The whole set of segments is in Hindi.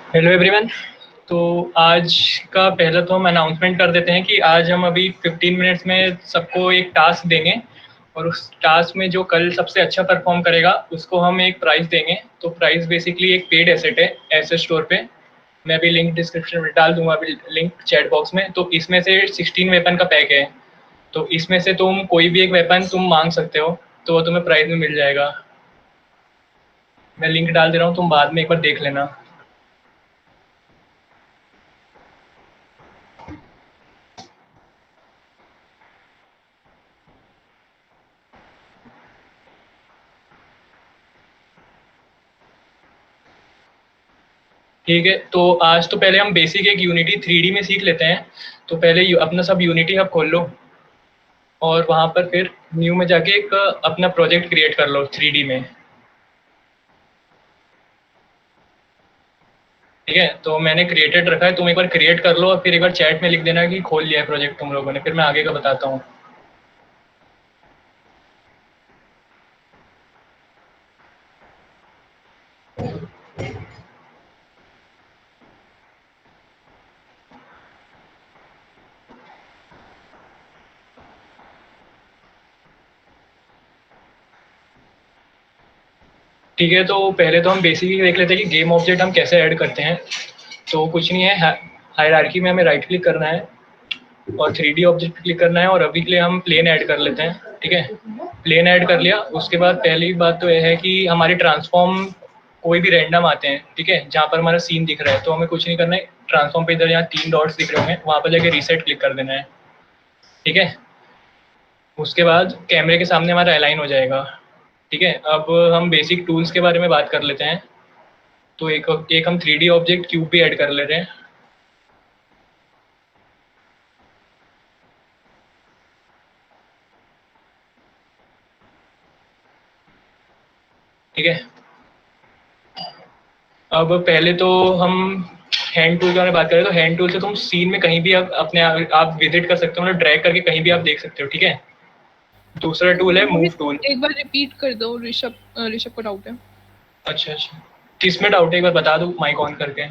Hello everyone. तो आज का पहला तो हम अनाउंसमेंट कर देते हैं कि आज हम अभी 15 मिनट्स में सबको एक टास्क देंगे और उस टास्क में जो कल सबसे अच्छा परफॉर्म करेगा उसको हम एक प्राइज़ देंगे। तो प्राइज़ बेसिकली एक पेड एसेट है एसेट स्टोर पे। मैं अभी लिंक डिस्क्रिप्शन में डाल दूंगा, अभी लिंक चैट बॉक्स में। तो इसमें से 16 वेपन का पैक है, तो इसमें से तुम कोई भी एक वेपन तुम मांग सकते हो, तो वो तुम्हें प्राइज़ में मिल जाएगा। मैं लिंक डाल दे रहा हूँ, तुम बाद में एक बार देख लेना। ठीक है, तो आज तो पहले हम बेसिक एक यूनिटी 3D में सीख लेते हैं। तो पहले अपना सब यूनिटी हब खोल लो और वहाँ पर फिर न्यू में जाके एक अपना प्रोजेक्ट क्रिएट कर लो 3D में। ठीक है, तो मैंने क्रिएटेड रखा है, तुम एक बार क्रिएट कर लो और फिर एक बार चैट में लिख देना कि खोल लिया है प्रोजेक्ट तुम लोगों ने, फिर मैं आगे का बताता हूँ। ठीक है, तो पहले तो हम बेसिक ही देख लेते हैं कि गेम ऑब्जेक्ट हम कैसे ऐड करते हैं। तो कुछ नहीं है, हायरार्की में हमें राइट क्लिक करना है और 3D ऑब्जेक्ट पे क्लिक करना है और अभी के लिए हम प्लेन ऐड कर लेते हैं। ठीक है, प्लेन ऐड कर लिया। उसके बाद पहली बात तो यह है कि हमारे ट्रांसफॉर्म कोई भी रैंडम आते हैं, ठीक है, जहाँ पर हमारा सीन दिख रहा है, तो हमें कुछ नहीं करना है। ट्रांसफॉर्म पे इधर यहाँ 3 डॉट्स दिख रहे होंगे, वहाँ पर जाके रीसेट क्लिक कर देना है। ठीक है, उसके बाद कैमरे के सामने हमारा अलाइन हो जाएगा। ठीक है, अब हम बेसिक टूल्स के बारे में बात कर लेते हैं। तो एक एक हम 3D ऑब्जेक्ट क्यूब भी ऐड कर लेते हैं। ठीक है, अब पहले तो हम हैंड टूल के बारे में बात करें तो हैंड टूल से तुम सीन में कहीं भी अपने आप विजिट कर सकते हो, मतलब ड्रैग करके कहीं भी आप देख सकते हो। ठीक है, दूसरा टूल है मूव मोहित, टूल। एक बार रिपीट कर दो। ऋषभ ऋषभ को डाउट है। अच्छा अच्छा, किस में डाउट है एक बार बता दो माइक ऑन करके।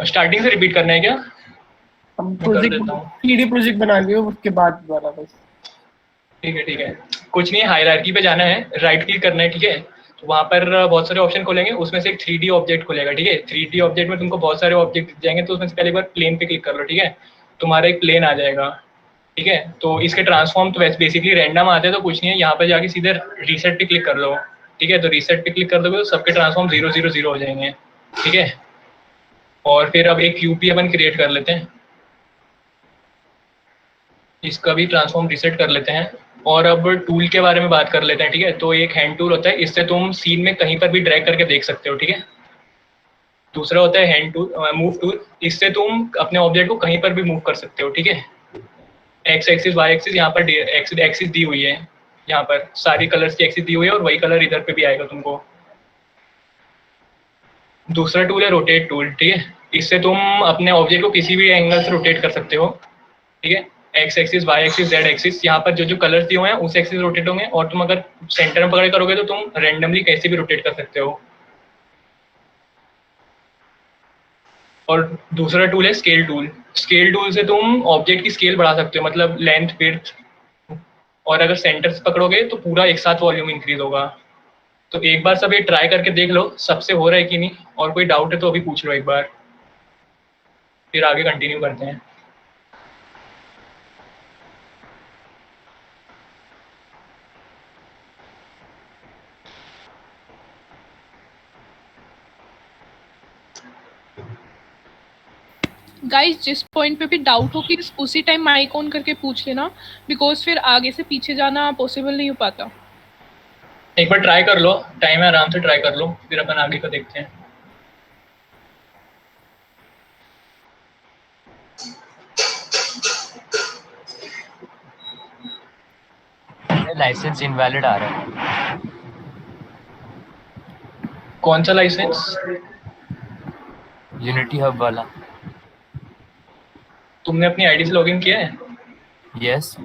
स्टार्टिंग से रिपीट करना है क्या? हम मैं कर प्रोजेक्ट देता हूँ। 3D प्रोजेक्ट बना लियो, उसके बाद दोबारा बस। ठीक है ठीक है, कुछ नहीं, हायरार्की पे जाना है, राइट क्लिक करना है। ठीक है, तो वहाँ पर बहुत सारे ऑप्शन खुलेंगे, उसमें से एक 3D ऑब्जेक्ट खुलेगा। ठीक है, 3D ऑब्जेक्ट में तुमको बहुत सारे ऑब्जेक्ट दिख जाएंगे, तो उसमें से पहले एक बार प्लेन पे क्लिक कर लो। ठीक है, तुम्हारा एक प्लेन आ जाएगा। ठीक है, तो इसके ट्रांसफॉर्म तो वैसे बेसिकली रैंडम आते हैं, तो कुछ नहीं है, यहाँ पर जाके सीधे रीसेट पे क्लिक कर लो। ठीक है, तो रीसेट पे क्लिक कर दोगे तो सबके ट्रांसफॉर्म 0 0 0 हो जाएंगे। ठीक है, और फिर अब एक यूपी अपन क्रिएट कर लेते हैं, इसका भी ट्रांसफॉर्म रीसेट कर लेते हैं। और अब टूल के बारे में बात कर लेते हैं। ठीक है, तो एक हैंड टूल होता है, इससे तुम सीन में कहीं पर भी ड्रैग करके देख सकते हो। ठीक है, दूसरा होता है हैंड टूल, मूव टूल, इससे तुम अपने ऑब्जेक्ट को कहीं पर भी मूव कर सकते हो। ठीक है, एक्स एक्सिस वाई एक्सिस यहाँ पर एक्सिस दी हुई है, यहाँ पर सारी कलर्स की एक्सिस दी हुई है और वही कलर इधर पे भी आएगा तुमको। दूसरा टूल है रोटेट टूल। ठीक है, इससे तुम अपने ऑब्जेक्ट को किसी भी एंगल से रोटेट कर सकते हो। ठीक है, x axis y axis z axis, यहाँ पर जो जो कलर्स दिए हुए हैं उस एक्सिस रोटेट होंगे, और तुम अगर सेंटर में पकड़ करोगे तो तुम रेंडमली कैसे भी रोटेट कर सकते हो। और दूसरा टूल है स्केल टूल। स्केल टूल से तुम ऑब्जेक्ट की स्केल बढ़ा सकते हो, मतलब लेंथ विड्थ, और अगर सेंटर से पकड़ोगे तो पूरा एक साथ वॉल्यूम इंक्रीज होगा। तो एक बार सब ये ट्राई करके देख लो सबसे हो रहा है कि नहीं, और कोई डाउट है तो अभी पूछ लो एक बार, फिर आगे कंटिन्यू करते हैं। गाइस, जिस पॉइंट पे भी डाउट हो प्लीज उसी टाइम माइक ऑन करके पूछ लेना, बिकॉज फिर आगे से पीछे जाना पॉसिबल नहीं हो पाता। एक बार ट्राई कर लो, टाइम है, आराम से ट्राई कर लो, फिर अपन आगे का देखते हैं। लाइसेंस इनवैलिड आ रहा है। कौन सा लाइसेंस? यूनिटी हब वाला। तुमने अपनी आईडी से लॉगिन किया है? यस।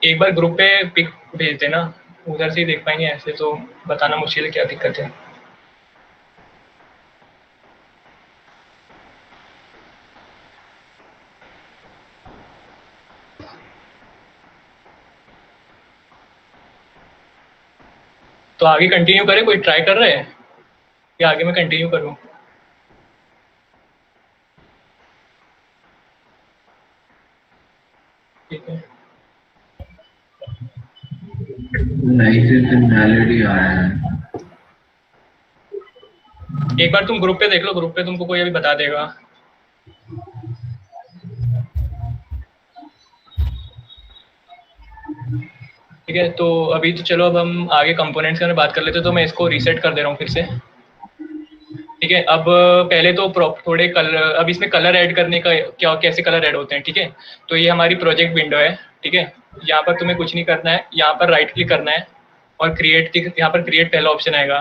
एक बार ग्रुप पे पिक भेज देना, उधर से ही देख पाएंगे, ऐसे तो बताना मुश्किल है क्या दिक्कत है। तो आगे कंटिन्यू करें, कोई ट्राई कर रहे हैं या आगे मैं कंटिन्यू करूं? ठीक है, नाइस मेलोडी आ रहा है। एक बार तुम ग्रुप पे देख लो, ग्रुप पे तुमको कोई अभी बता देगा। ठीक है, तो अभी तो चलो अब हम आगे कंपोनेंट्स के बारे में बात कर लेते हैं। तो मैं इसको रीसेट कर दे रहा हूँ फिर से। ठीक है, अब पहले तो थोड़े कलर, अब इसमें कलर ऐड करने का क्या, कैसे कलर ऐड होते हैं। ठीक है, तो ये हमारी प्रोजेक्ट विंडो है। ठीक है, यहाँ पर तुम्हें कुछ नहीं करना है, यहाँ पर राइट क्लिक करना है और क्रिएट, यहाँ पर क्रिएट पहला ऑप्शन आएगा।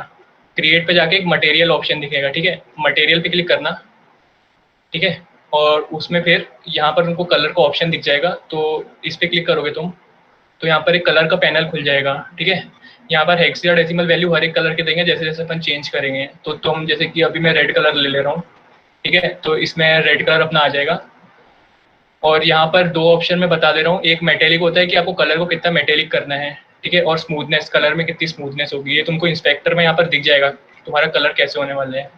क्रिएट पे जाके एक मटेरियल ऑप्शन दिखेगा। ठीक है, मटेरियल पे क्लिक करना। ठीक है, और उसमें फिर यहाँ पर तुमको कलर का ऑप्शन दिख जाएगा, तो इस पर क्लिक करोगे तुम, तो यहाँ पर एक कलर का पैनल खुल जाएगा। ठीक है, यहाँ पर हेक्साडेसिमल वैल्यू हर एक कलर के देंगे जैसे जैसे अपन चेंज करेंगे। तो तुम जैसे कि अभी मैं रेड कलर ले रहा हूँ। ठीक है, तो इसमें रेड कलर अपना आ जाएगा। और यहाँ पर दो ऑप्शन में बता दे रहा हूँ, एक मेटेलिक होता है कि आपको कलर को कितना मेटेलिक करना है। ठीक है, और स्मूथनेस, कलर में कितनी स्मूथनेस होगी, ये तुमको इंस्पेक्टर में यहाँ पर दिख जाएगा तुम्हारा कलर कैसे होने वाले हैं।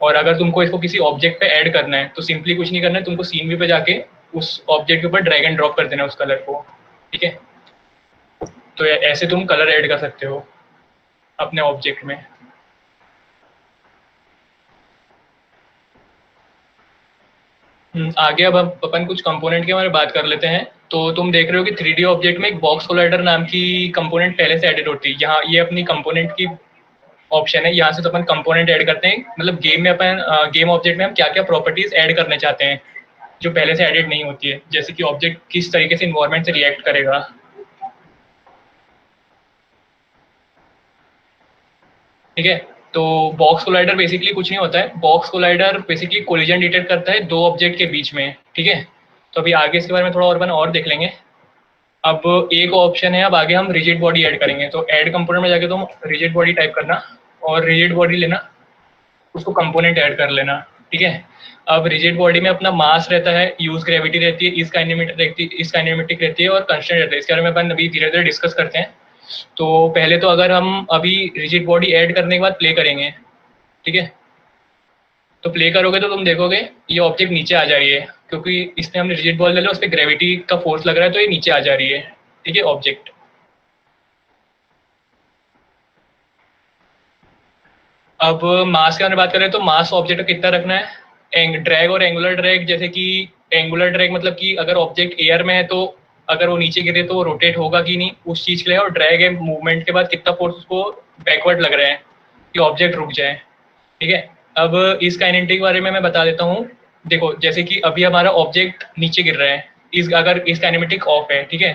और अगर तुमको इसको किसी ऑब्जेक्ट पे ऐड करना है तो सिंपली कुछ नहीं करना है, तुमको सीन व्यू पे जाके उस ऑब्जेक्ट के ऊपर ड्रैग एंड ड्रॉप कर देना उस कलर को। ठीक है, तो ऐसे तुम कलर ऐड कर सकते हो अपने ऑब्जेक्ट में। आगे अब हम अपन कुछ कंपोनेंट के बारे में बात कर लेते हैं। तो तुम देख रहे हो कि 3D ऑब्जेक्ट में एक बॉक्स कोलाइडर नाम की कंपोनेंट पहले से एडिट होती है। यहाँ ये अपनी कंपोनेंट की ऑप्शन है, यहाँ से तो अपन कंपोनेंट ऐड करते हैं। मतलब गेम में अपन गेम ऑब्जेक्ट में हम क्या क्या प्रॉपर्टीज ऐड करना चाहते हैं जो पहले से एडिट नहीं होती है, जैसे कि ऑब्जेक्ट किस तरीके से इन्वायरमेंट से रिएक्ट करेगा। ठीक है, तो बॉक्स कोलाइडर बेसिकली कुछ नहीं होता है। Box collider basically collision detect करता है दो ऑब्जेक्ट के बीच में। ठीक है, तो अभी आगे इसके बारे में थोड़ा और अपन और देख लेंगे। अब एक ऑप्शन है, अब आगे हम रिजिड बॉडी ऐड करेंगे। तो ऐड कंपोनेंट में जाके तुम रिजिड बॉडी टाइप करना और रिजिड बॉडी लेना, उसको कंपोनेंट ऐड कर लेना। ठीक है, अब रिजिड बॉडी में अपना मास रहता है, यूज ग्रेविटी रहती है, इस काइनेमेटिक रहती है और कंस्टेंट रहता है। इसके बारे में अपन अभी धीरे धीरे डिस्कस करते हैं। तो पहले तो अगर हम अभी रिजिड बॉडी ऐड करने के बाद प्ले करेंगे। ठीक है, तो प्ले करोगे तो तुम देखोगे ये ऑब्जेक्ट नीचे आ जा रही है, क्योंकि इसने हमने रिजिड बॉल ले लिया, उस पर ग्रेविटी का फोर्स लग रहा है तो ये नीचे आ जा रही है। ठीक है, ऑब्जेक्ट। अब मास के बारे में बात करें तो मास ऑब्जेक्ट का कितना रखना है। ड्रैग और एंगुलर ड्रैग, जैसे कि एंगुलर ड्रैग मतलब कि अगर ऑब्जेक्ट एयर में है तो अगर वो नीचे गिरे तो वो रोटेट होगा कि नहीं, उस चीज के लिए। और ड्रैग है मूवमेंट के बाद कितना फोर्स उसको बैकवर्ड लग रहा है कि ऑब्जेक्ट रुक जाए। ठीक है, अब इस काइनेटिक के बारे में मैं बता देता हूँ। देखो, जैसे कि अभी हमारा ऑब्जेक्ट नीचे गिर रहा है, अगर इस काइनेमेटिक ऑफ है। ठीक है,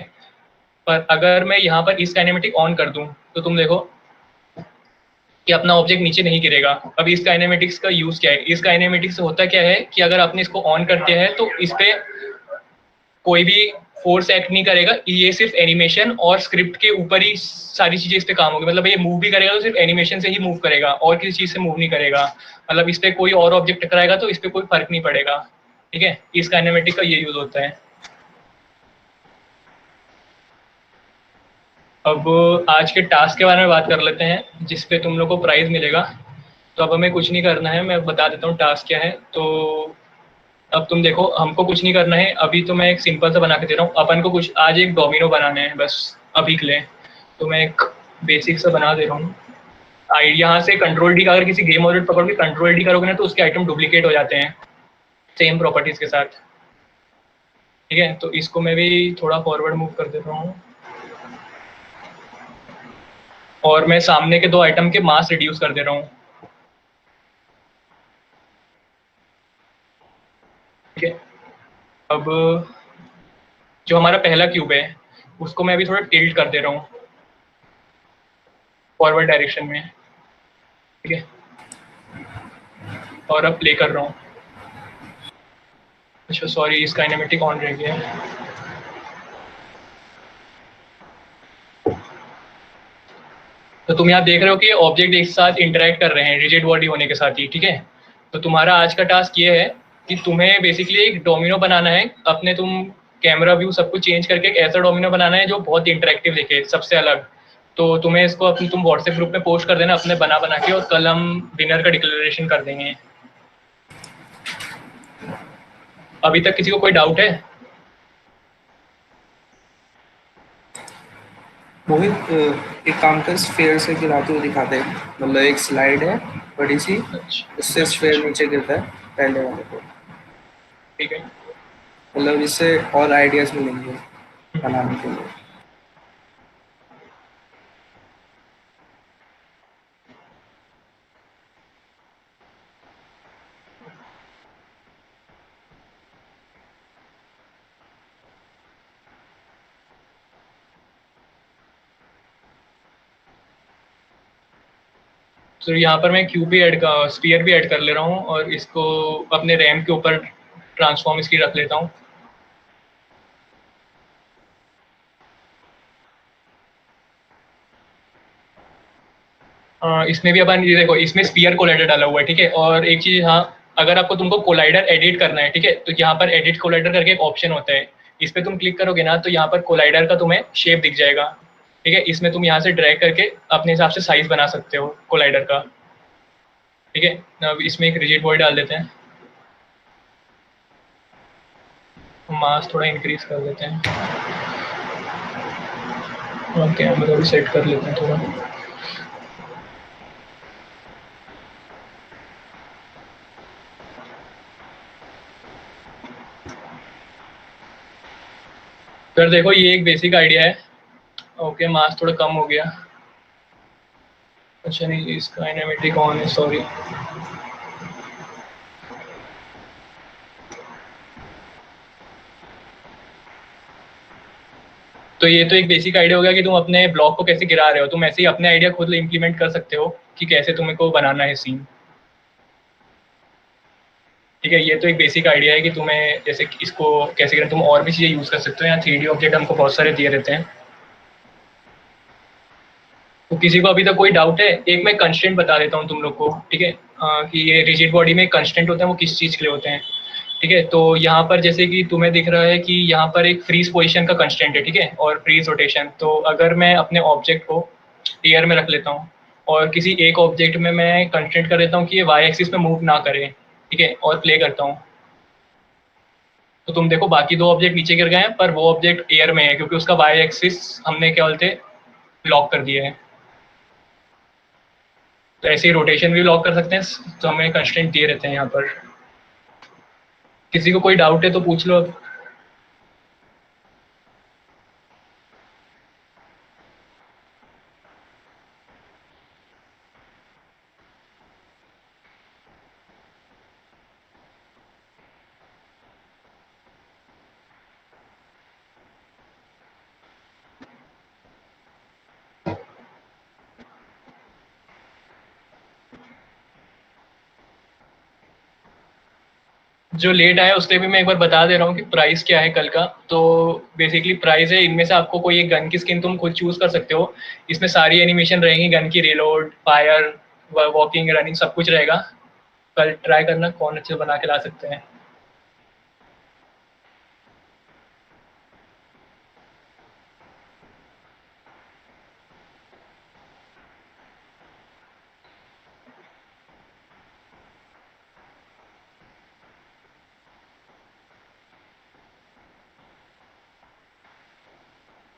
पर अगर मैं यहाँ पर इस काइनेमेटिक ऑन कर दूं तो तुम देखो कि अपना ऑब्जेक्ट नीचे नहीं गिरेगा। अब इस काइनेमेटिक्स का यूज क्या है, इस काइनेमेटिक्स से होता क्या है कि अगर आपने इसको ऑन करते हैं तो इस पे कोई भी फोर्स एक्ट नहीं करेगा, ये सिर्फ एनिमेशन और स्क्रिप्ट के ऊपर ही सारी चीजें इस पे काम होगी। मतलब ये मूव भी करेगा तो सिर्फ एनिमेशन से ही मूव करेगा और किसी चीज से मूव नहीं करेगा। मतलब इस पे कोई और ऑब्जेक्ट टकराएगा तो इस पे कोई फर्क नहीं पड़ेगा। ठीक है, इस काइनेमेटिक का ये यूज होता है। अब आज के टास्क के बारे में बात कर लेते हैं जिसपे तुम लोग को प्राइज मिलेगा। तो अब हमें कुछ नहीं करना है, मैं बता देता हूँ टास्क क्या है। तो अब तुम देखो, हमको कुछ नहीं करना है अभी। तो मैं एक सिंपल सा बना के दे रहा हूँ अपन को। कुछ आज एक डोमिनो बनाने हैं बस अभी के लिए। तो मैं एक बेसिक सा बना दे रहा हूँ। यहाँ से कंट्रोल डी का अगर किसी गेम ऑब्जेक्ट पकड़ के कंट्रोल डी करोगे ना तो उसके आइटम डुप्लीकेट हो जाते हैं सेम प्रॉपर्टीज के साथ। ठीक है, तो इसको मैं भी थोड़ा फॉरवर्ड मूव कर देता हूँ और मैं सामने के दो आइटम के मास रिड्यूस कर दे रहा हूँ। ठीक है, अब जो हमारा पहला क्यूब है उसको मैं अभी थोड़ा टिल्ट कर दे रहा हूँ फॉरवर्ड डायरेक्शन में। ठीक है, और अब प्ले कर रहा हूँ। अच्छा सॉरी, इस काइनेमेटिक ऑन रह गया है। तो तुम यहाँ देख रहे हो कि ऑब्जेक्ट एक साथ इंटरेक्ट कर रहे हैं रिजिड बॉडी होने के साथ ही, ठीक है। तो तुम्हारा आज का टास्क ये है कि तुम्हें बेसिकली एक डोमिनो बनाना है, अपने तुम कैमरा व्यू सब कुछ चेंज करके एक ऐसा डोमिनो बनाना है जो बहुत इंटरेक्टिव दिखे, सबसे अलग। तो तुम्हें इसको अपने तुम व्हाट्सएप ग्रुप में पोस्ट कर देना अपने बना के, और कल हम विनर का डिक्लेरेशन कर देंगे। अभी तक किसी को कोई डाउट है? मोहित एक काम कर, स्फेयर से गिराते हुए दिखा दे। मतलब एक स्लाइड है बड़ी सी, उससे स्फेयर नीचे गिरता है पहले वाले को। ठीक है, मतलब इससे और आइडियाज मिलेंगे बनाने के लिए। तो यहाँ पर मैं क्यूब भी स्फीयर भी ऐड कर ले रहा हूँ, और इसको अपने रैम के ऊपर ट्रांसफॉर्म इसकी रख लेता हूँ। इसमें भी अपन ये देखो, इसमें स्फीयर कोलाइडर डाला हुआ है, ठीक है। और एक चीज, हाँ, अगर आपको तुमको कोलाइडर एडिट करना है, ठीक है, तो यहाँ पर एडिट कोलाइडर करके एक ऑप्शन होता है, इस पर तुम क्लिक करोगे ना, तो यहाँ पर कोलाइडर का तुम्हें शेप दिख जाएगा, ठीक है। इसमें तुम यहाँ से ड्रैग करके अपने हिसाब से साइज बना सकते हो कोलाइडर का, ठीक है। अब इसमें एक रिजिड बॉडी डाल देते हैं, मास थोड़ा इंक्रीज कर देते हैं, और कैमरा भी सेट कर लेते हैं थोड़ा। फिर देखो, ये एक बेसिक आइडिया है। ओके, मास थोड़ा कम हो गया। अच्छा नहीं, इसका एनिमेटिक ऑन है, सॉरी। तो ये तो एक बेसिक आइडिया हो गया कि तुम अपने ब्लॉक को कैसे गिरा रहे हो। तुम ऐसे ही अपने आइडिया खुद इम्प्लीमेंट कर सकते हो कि कैसे तुम्हें को बनाना है सीन, ठीक है। ये तो एक बेसिक आइडिया है कि तुम्हें जैसे कि इसको कैसे करें। तुम और भी चीज़ें यूज़ कर सकते हो। यहाँ 3D ऑब्जेक्ट हमको बहुत सारे दिए रहते हैं। तो किसी को अभी तक कोई डाउट है? एक मैं कंस्ट्रेंट बता देता हूँ तुम लोग को, ठीक है, कि ये रिजिड बॉडी में कंस्ट्रेंट होते हैं, वो किस चीज़ के लिए होते हैं, ठीक है। तो यहाँ पर जैसे कि तुम्हें दिख रहा है कि यहाँ पर एक फ्रीज पोजीशन का कंस्ट्रेंट है, ठीक है, और फ्रीज रोटेशन। तो अगर मैं अपने ऑब्जेक्ट को एयर में रख लेता हूँ और किसी एक ऑब्जेक्ट में मैं कंस्ट्रेंट कर देता हूँ कि ये वाई एक्सिस में मूव ना करे, ठीक है, और प्ले करता हूँ, तो तुम देखो बाकी दो ऑब्जेक्ट नीचे गिर गए हैं, पर वो ऑब्जेक्ट एयर में है क्योंकि उसका वाई एक्सिस हमने क्या बोलते लॉक कर दिया है। तो ऐसे ही रोटेशन भी लॉक कर सकते हैं। तो हमें कंस्ट्रेंट दिए रहते हैं यहाँ पर। किसी को कोई डाउट है तो पूछ लो अब। जो लेट आया उसके भी मैं एक बार बता दे रहा हूँ कि प्राइस क्या है कल का। तो बेसिकली प्राइस है, इनमें से आपको कोई एक गन की स्किन तुम खुद चूज कर सकते हो। इसमें सारी एनिमेशन रहेंगी, गन की रिलोड, फायर, वॉकिंग, रनिंग, सब कुछ रहेगा। कल ट्राई करना कौन अच्छे बना के ला सकते हैं।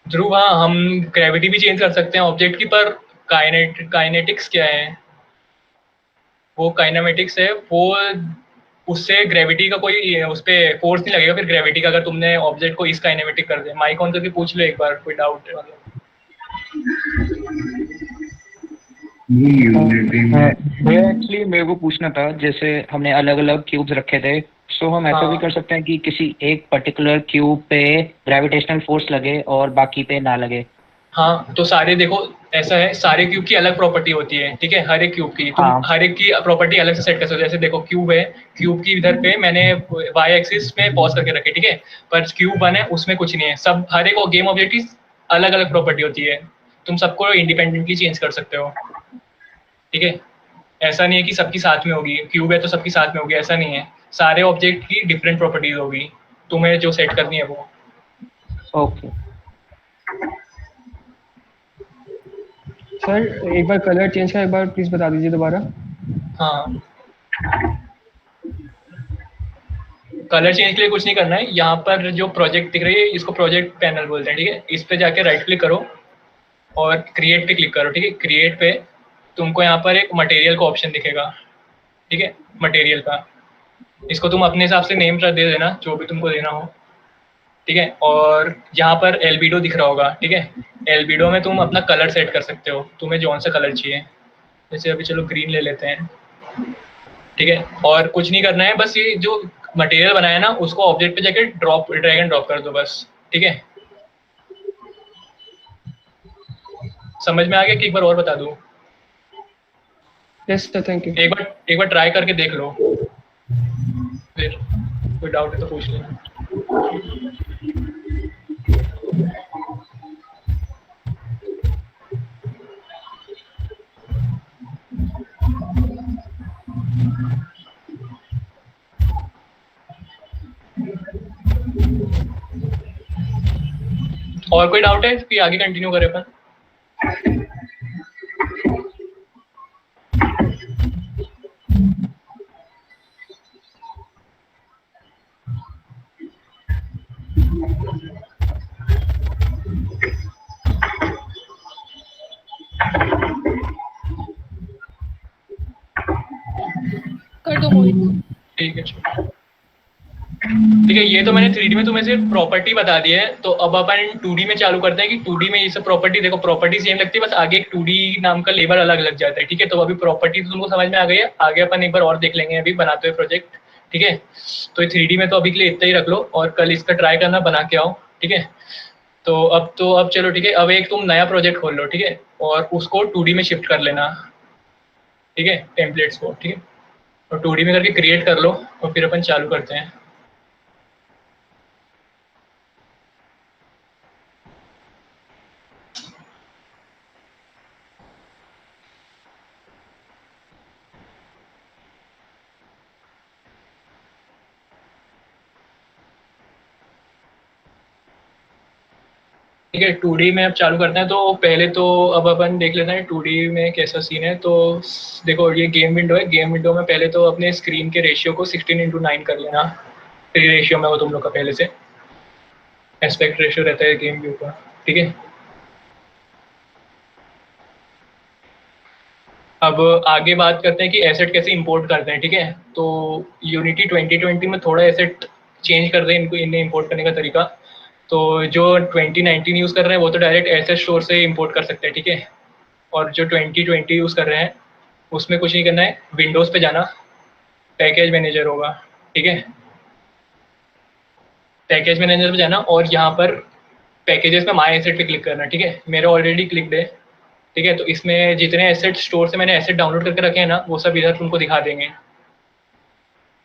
ध्रुव, हाँ, हम ग्रेविटी भी चेंज कर सकते हैं ऑब्जेक्ट की, पर काइनेटिक्स क्या है? वो काइनेमेटिक्स है, वो उससे ग्रेविटी का कोई उस पर फोर्स नहीं लगेगा फिर ग्रेविटी का, अगर तुमने ऑब्जेक्ट को इस काइनेमेटिक कर दिया। माइक ऑन करके पूछ लो एक बार, कोई डाउट है मतलब। यूनिटी में एक्चुअली मेरे को पूछना था, जैसे हमने अलग अलग क्यूब्स रखे थे, सो हम ऐसा भी कर सकते हैं कि किसी एक पर्टिकुलर क्यूब पे ग्रेविटेशनल फोर्स लगे और बाकी पे ना लगे। हाँ, तो सारे देखो ऐसा है, सारे क्यूब की अलग प्रॉपर्टी होती है, ठीक है। हर एक क्यूब की तुम हर एक की प्रॉपर्टी अलग से सेट कर सकते हो। जैसे देखो क्यूब है, क्यूब की इधर पे मैंने वाई एक्सिस में पॉज करके रखे, ठीक है, पर क्यूब 1 है उसमें कुछ नहीं है। सब हर एक गेम ऑब्जेक्ट की अलग अलग प्रॉपर्टी होती है। तुम सबको इंडिपेंडेंटली चेंज कर सकते हो, ठीक है। ऐसा नहीं है कि सबकी साथ में होगी, क्यूब है तो सबकी साथ में होगी, ऐसा नहीं है। सारे ऑब्जेक्ट की डिफरेंट प्रॉपर्टीज होगी, तुम्हें जो सेट करनी है वो। ओके सर एक बार कलर चेंज का एक बार प्लीज बता दीजिए दोबारा। हाँ, कलर चेंज के लिए कुछ नहीं करना है। यहाँ पर जो प्रोजेक्ट दिख रही है इसको प्रोजेक्ट पैनल बोलते हैं, ठीक है। इस पे जाके राइट क्लिक करो और क्रिएट पे क्लिक करो, ठीक है। क्रिएट पे तुमको यहाँ पर एक मटेरियल का ऑप्शन दिखेगा, ठीक है। मटेरियल का इसको तुम अपने हिसाब से नेम दे देना, जो भी तुमको देना हो, ठीक है। और यहाँ पर एल्बिडो दिख रहा होगा, ठीक है। एल्बिडो में तुम अपना कलर सेट कर सकते हो, तुम्हें कौन सा कलर चाहिए। जैसे अभी चलो ग्रीन ले लेते हैं, ठीक है। और कुछ नहीं करना है, बस ये जो मटेरियल बनाया ना उसको ऑब्जेक्ट पे जाके ड्रैग एंड ड्रॉप कर दो बस, ठीक है। समझ में आ गया कि एक बार और बता दूं? Yes sir, thank you. एक बार ट्राई करके देख लो, फिर कोई डाउट है तो पूछ लेना। और कोई डाउट है कि आगे कंटिन्यू करें अपन? कर दो मोहित। ठीक है, ठीक है। ये तो मैंने 3D में तुम्हें सिर्फ प्रॉपर्टी बता दी है, तो अब अपन 2D में चालू करते हैं कि 2D में ये सब प्रॉपर्टी, देखो प्रॉपर्टी सेम लगती है, बस आगे एक 2D नाम का लेबल अलग लग जाता है, ठीक है। तो अभी प्रॉपर्टी तो तुमको समझ में आ गई है, आगे अपन एक बार और देख लेंगे अभी बनाते हुए प्रोजेक्ट, ठीक है। तो 3D में तो अभी के लिए इतना ही रख लो और कल इसका ट्राई करना, बना के आओ, ठीक है। तो अब चलो, ठीक है। अब एक तुम नया प्रोजेक्ट खोल लो, ठीक है, और उसको 2D में शिफ्ट कर लेना, ठीक है, टेम्पलेट्स को, ठीक है। और 2D में करके क्रिएट कर लो और फिर अपन चालू करते हैं। ठीक है, 2D में अब चालू करते हैं। तो पहले तो अब अपन देख लेते हैं 2D में कैसा सीन है। तो देखो ये गेम विंडो है, गेम विंडो में पहले तो अपने स्क्रीन के रेशियो को 16:9 कर लेना। 3 रेशियो में हो तुम लोग का पहले से, एस्पेक्ट रेशियो रहता है गेम व्यू का, ठीक है। अब आगे बात करते हैं कि एसेट कैसे इंपोर्ट करते हैं, ठीक है। तो यूनिटी 2020 में थोड़ा एसेट चेंज कर दें इनको, इन्हें इंपोर्ट करने का तरीका। तो जो 2019 यूज़ कर रहे हैं वो तो डायरेक्ट एसेट स्टोर से इंपोर्ट कर सकते हैं, ठीक है। और जो 2020 यूज़ कर रहे हैं उसमें कुछ नहीं करना है, विंडोज़ पे जाना, पैकेज मैनेजर होगा, ठीक है। पैकेज मैनेजर पे जाना और यहाँ पर पैकेजेस में माई एसेट पे क्लिक करना, ठीक है। मेरा ऑलरेडी क्लिक्ड है, ठीक है। तो इसमें जितने एसेट स्टोर से मैंने एसेट डाउनलोड करके रखे हैं ना, वो सब इधर तुमको दिखा देंगे।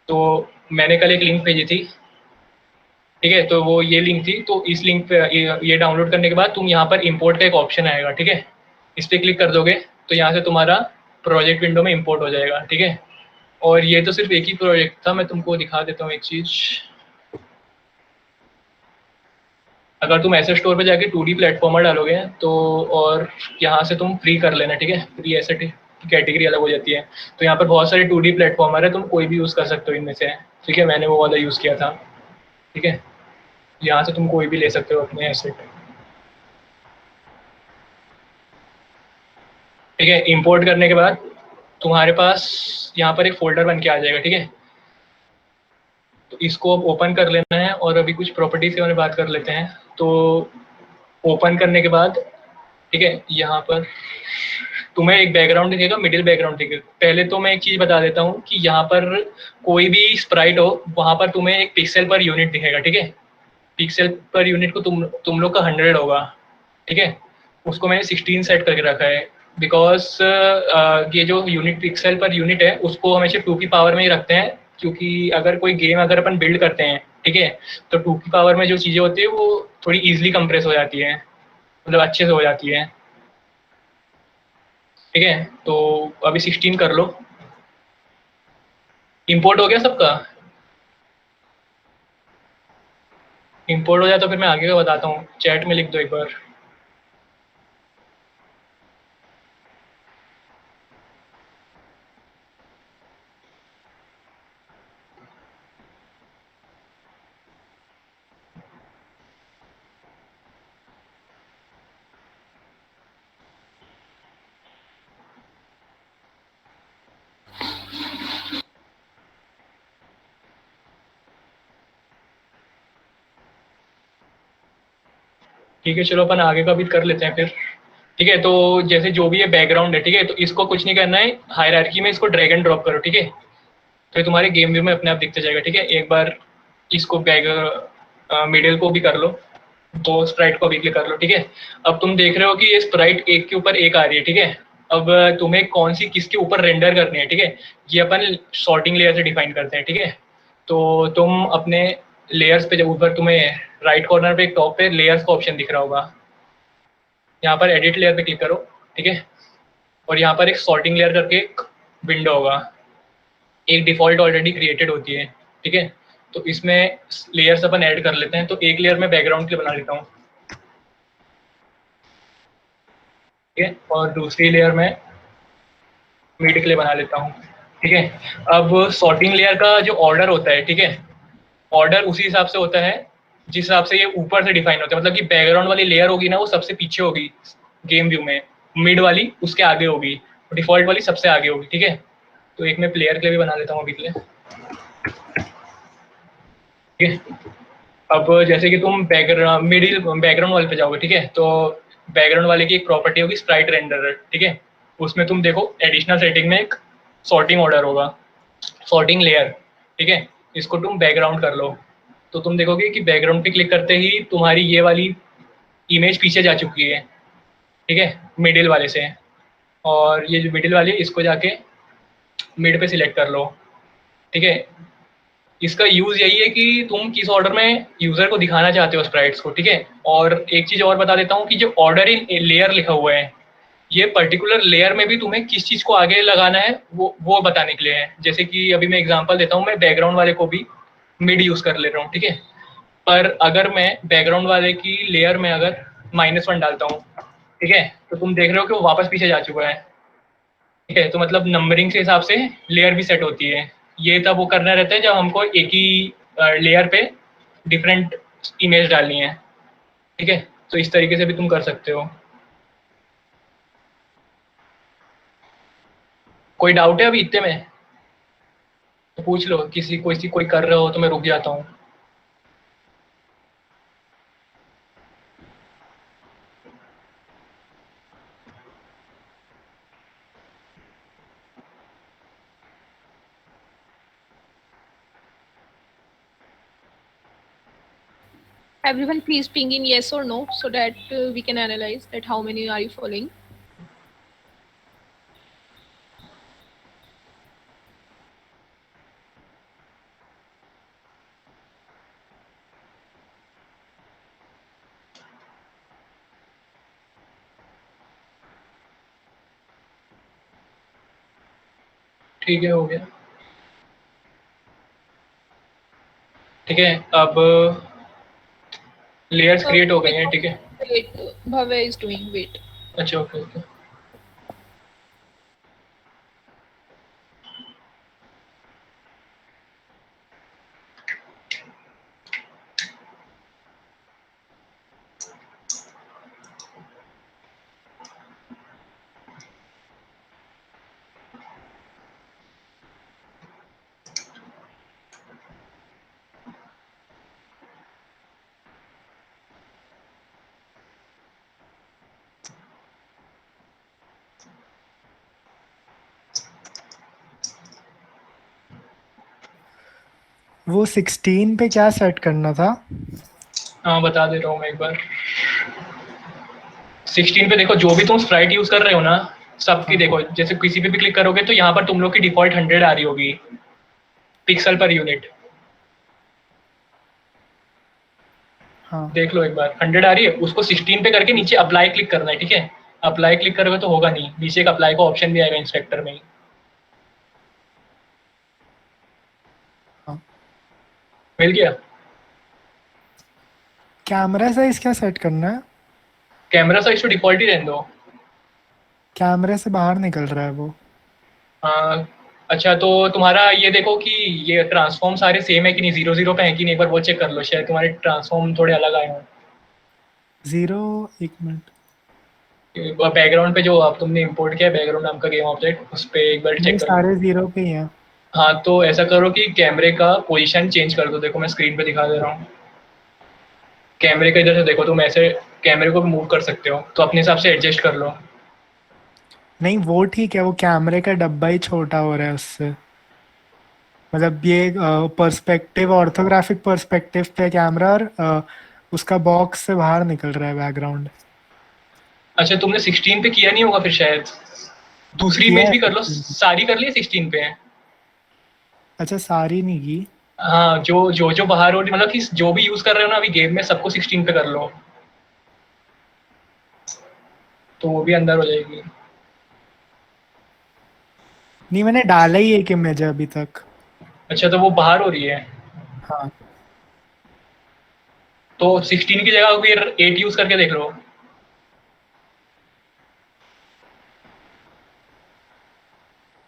तो मैंने कल एक लिंक भेजी थी, ठीक है। तो वो ये लिंक थी, तो इस लिंक पे ये डाउनलोड करने के बाद तुम यहाँ पर इंपोर्ट का एक ऑप्शन आएगा, ठीक है। इस पर क्लिक कर दोगे तो यहाँ से तुम्हारा प्रोजेक्ट विंडो में इंपोर्ट हो जाएगा, ठीक है। और ये तो सिर्फ एक ही प्रोजेक्ट था, मैं तुमको दिखा देता हूँ एक चीज़। अगर तुम एसेट स्टोर पे जाके 2D प्लेटफॉर्मर डालोगे तो, और यहाँ से तुम फ्री कर लेना, ठीक है। फ्री एसेट की कैटेगरी अलग हो जाती है। तो यहाँ पर बहुत सारे 2D प्लेटफॉर्मर है, तुम कोई भी यूज़ कर सकते हो इनमें से, ठीक है। मैंने वो वाला यूज़ किया था, ठीक है। यहाँ से तुम कोई भी ले सकते हो अपने एसेट, ठीक है। इंपोर्ट करने के बाद तुम्हारे पास यहाँ पर एक फोल्डर बन के आ जाएगा, ठीक है। तो इसको अब ओपन कर लेना है और अभी कुछ प्रॉपर्टीज के बारे में बात कर लेते हैं। तो ओपन करने के बाद, ठीक है, यहाँ पर तुम्हें एक बैकग्राउंड दिखेगा, मिडिल बैकग्राउंड दिखेगा। पहले तो मैं एक चीज़ बता देता हूँ कि यहाँ पर कोई भी स्प्राइट हो वहाँ पर तुम्हें एक पिक्सल पर यूनिट दिखेगा, ठीक है। पिक्सल पर यूनिट को तुम लोग का 100 होगा, ठीक है। उसको मैंने 16 सेट करके रखा है, बिकॉज ये जो यूनिट पिक्सल पर यूनिट है उसको हमेशा 2 की पावर में ही रखते हैं, क्योंकि अगर कोई गेम अगर अपन बिल्ड करते हैं, ठीक है, तो 2 की पावर में जो चीज़ें होती है वो थोड़ी ईजिली कंप्रेस हो जाती है, मतलब अच्छे से हो जाती है। ठीक है, तो अभी 16 कर लो। इंपोर्ट हो गया सबका? इंपोर्ट हो जाए तो फिर मैं आगे का बताता हूँ, चैट में लिख दो एक बार। ठीक है, चलो अपन आगे का भी कर लेते हैं फिर। ठीक है, तो जैसे जो भी ये बैकग्राउंड है, ठीक है, तो इसको कुछ नहीं करना है, हायरार्की में इसको ड्रैग एंड ड्रॉप करो। ठीक है, तो ये तुम्हारे गेम व्यू में अपने आप दिखते जाएगा। ठीक है, एक बार इसको मिडिल को भी कर लो, तो स्प्राइट को भी क्लिक कर लो। ठीक है, अब तुम देख रहे हो कि ये स्प्राइट एक के ऊपर एक आ रही है। ठीक है, अब तुम्हें कौन सी किसके ऊपर रेंडर करनी है, ठीक है, ये अपन सॉर्टिंग लेयर से डिफाइन करते हैं। ठीक है, तो तुम अपने लेयर्स पे, जब ऊपर तुम्हें राइट कॉर्नर पे एक टॉप पे लेयर्स का ऑप्शन दिख रहा होगा, यहाँ पर एडिट लेयर पे क्लिक करो। ठीक है, और यहाँ पर एक सॉर्टिंग लेयर करके एक विंडो होगा, एक डिफॉल्ट ऑलरेडी क्रिएटेड होती है। ठीक है, तो इसमें लेयर्स अपन ऐड कर लेते हैं। तो एक लेयर में बैकग्राउंड के लिए बना लेता हूँ। ठीक है, और दूसरी लेयर में मिड के लिए बना लेता हूँ। ठीक है, अब सॉर्टिंग लेयर का जो ऑर्डर होता है, ठीक है, ऑर्डर उसी हिसाब से होता है जिस हिसाब से ये ऊपर से डिफाइन होता है। मतलब कि बैकग्राउंड वाली लेयर होगी ना, वो सबसे पीछे होगी गेम व्यू में, मिड वाली उसके आगे होगी, डिफॉल्ट वाली सबसे आगे होगी। ठीक है, तो एक मैं प्लेयर के लिए भी बना लेता हूँ अभी के लिए। ठीक है, अब जैसे कि तुम बैकग्राउंड वाले पे जाओगे, ठीक है, तो बैकग्राउंड वाले की एक प्रॉपर्टी होगी स्प्राइट रेंडर। ठीक है, उसमें तुम देखो एडिशनल सेटिंग में एक सॉर्टिंग ऑर्डर होगा, सॉर्टिंग लेयर। ठीक है, इसको तुम बैकग्राउंड कर लो, तो तुम देखोगे कि बैकग्राउंड पे क्लिक करते ही तुम्हारी ये वाली इमेज पीछे जा चुकी है। ठीक है, मिडिल वाले से, और ये जो मिडिल वाली है इसको जाके मिड पे सिलेक्ट कर लो। ठीक है, इसका यूज यही है कि तुम किस ऑर्डर में यूजर को दिखाना चाहते हो स्प्राइट्स को। ठीक है, और एक चीज और बता देता हूँ कि जो ऑर्डर इन लेयर लिखा हुआ है, ये पर्टिकुलर लेयर में भी तुम्हें किस चीज को आगे लगाना है वो बताने के लिए है। जैसे कि अभी मैं एग्जांपल देता हूँ, मैं बैकग्राउंड वाले को भी मिड यूज कर ले रहा हूँ। ठीक है, पर अगर मैं बैकग्राउंड वाले की लेयर में अगर -1 डालता हूँ, ठीक है, तो तुम देख रहे हो कि वो वापस पीछे जा चुका है। ठीक है, तो मतलब नंबरिंग के हिसाब से लेयर भी सेट होती है। ये तब वो करना रहता है जब हमको एक ही लेयर पे डिफरेंट इमेज डालनी है। ठीक है, तो इस तरीके से भी तुम कर सकते हो। कोई डाउट है अभी इतने में? तो पूछ लो, कोई कर रहे हो तो मैं रुक जाता हूँ। Everyone, please ping in yes or no so that we can analyze that how many are you following. ठीक है, हो गया। ठीक है, अब लेयर्स क्रिएट हो गए हैं। ठीक है, Wait, Bhavya is doing. Wait. अच्छा, ओके ओके। वो 16 पे क्या सेट करना था? हाँ, बता दे रहा हूँ मैं एक बार। 16 पे देखो, जो भी तुम स्प्राइट यूज कर रहे हो ना, सबकी देखो, जैसे किसी पे भी क्लिक करोगे तो यहाँ पर तुम लोग की डिफॉल्ट 100 आ रही होगी पिक्सल पर यूनिट। हाँ देख लो एक बार, 100 आ रही है, उसको 16 पे करके नीचे अप्लाई क्लिक करना है। ठीक है, अप्लाई क्लिक करोगे तो होगा नहीं, नीचे एक अप्लाई का ऑप्शन भी आएगा इंस्पेक्टर में ही। हाँ। मिल गया। कैमरा साइज क्या सेट करना है? कैमरा साइज तो डिफॉल्ट ही रहने दो। कैमरे से बाहर निकल रहा है वो। हाँ, अच्छा तो तुम्हारा ये देखो कि ये ट्रांसफॉर्म सारे सेम है कि नहीं, 0 0 पे है कि नहीं, एक बार वो चेक कर लो, शायद तुम्हारे ट्रांसफॉर्म थोड़े अलग आए हों। 0, 1 मिनट। बैकग्राउंड पे जो आप तुमने इंपोर्ट किया है बैकग्राउंड नाम का गेम ऑब्जेक्ट, उस पर एक बार नहीं, चेक करो। सारे 0 पे ही हैं। हाँ तो ऐसा करो कि कैमरे का पोजीशन चेंज कर दो। देखो मैं स्क्रीन पे दिखा दे रहा हूँ। कैमरे का इधर से देखो, तुम ऐसे कैमरे को भी मूव कर सकते हो, तो अपने हिसाब से एडजस्ट कर लो। नहीं वो ठीक है, वो कैमरे का डब्बा ही छोटा हो रहा है उससे। मतलब ये पर्सपेक्टिव, ऑर्थोग्राफिक पर्सपेक्टिव पे कैमरा और उसका बॉक्स से बाहर निकल रहा है बैकग्राउंड। अच्छा तुमने 16 पे किया नहीं होगा फिर शायद, दूसरी किया इमेज है भी कर लो, 16 पे। सारी कर ली 16 पे है। अच्छा, सारी नहीं की। हाँ जो बाहर हो रही, मतलब कि जो भी यूज कर रहे हो ना अभी गेम में, सबको 16 पे कर लो, तो वो भी अंदर हो जाएगी। नहीं, मैंने डाला ही एक इमेज है अभी तक। अच्छा तो वो बाहर हो रही है, हाँ। तो 16 की जगह फिर 8 यूज करके देख लो।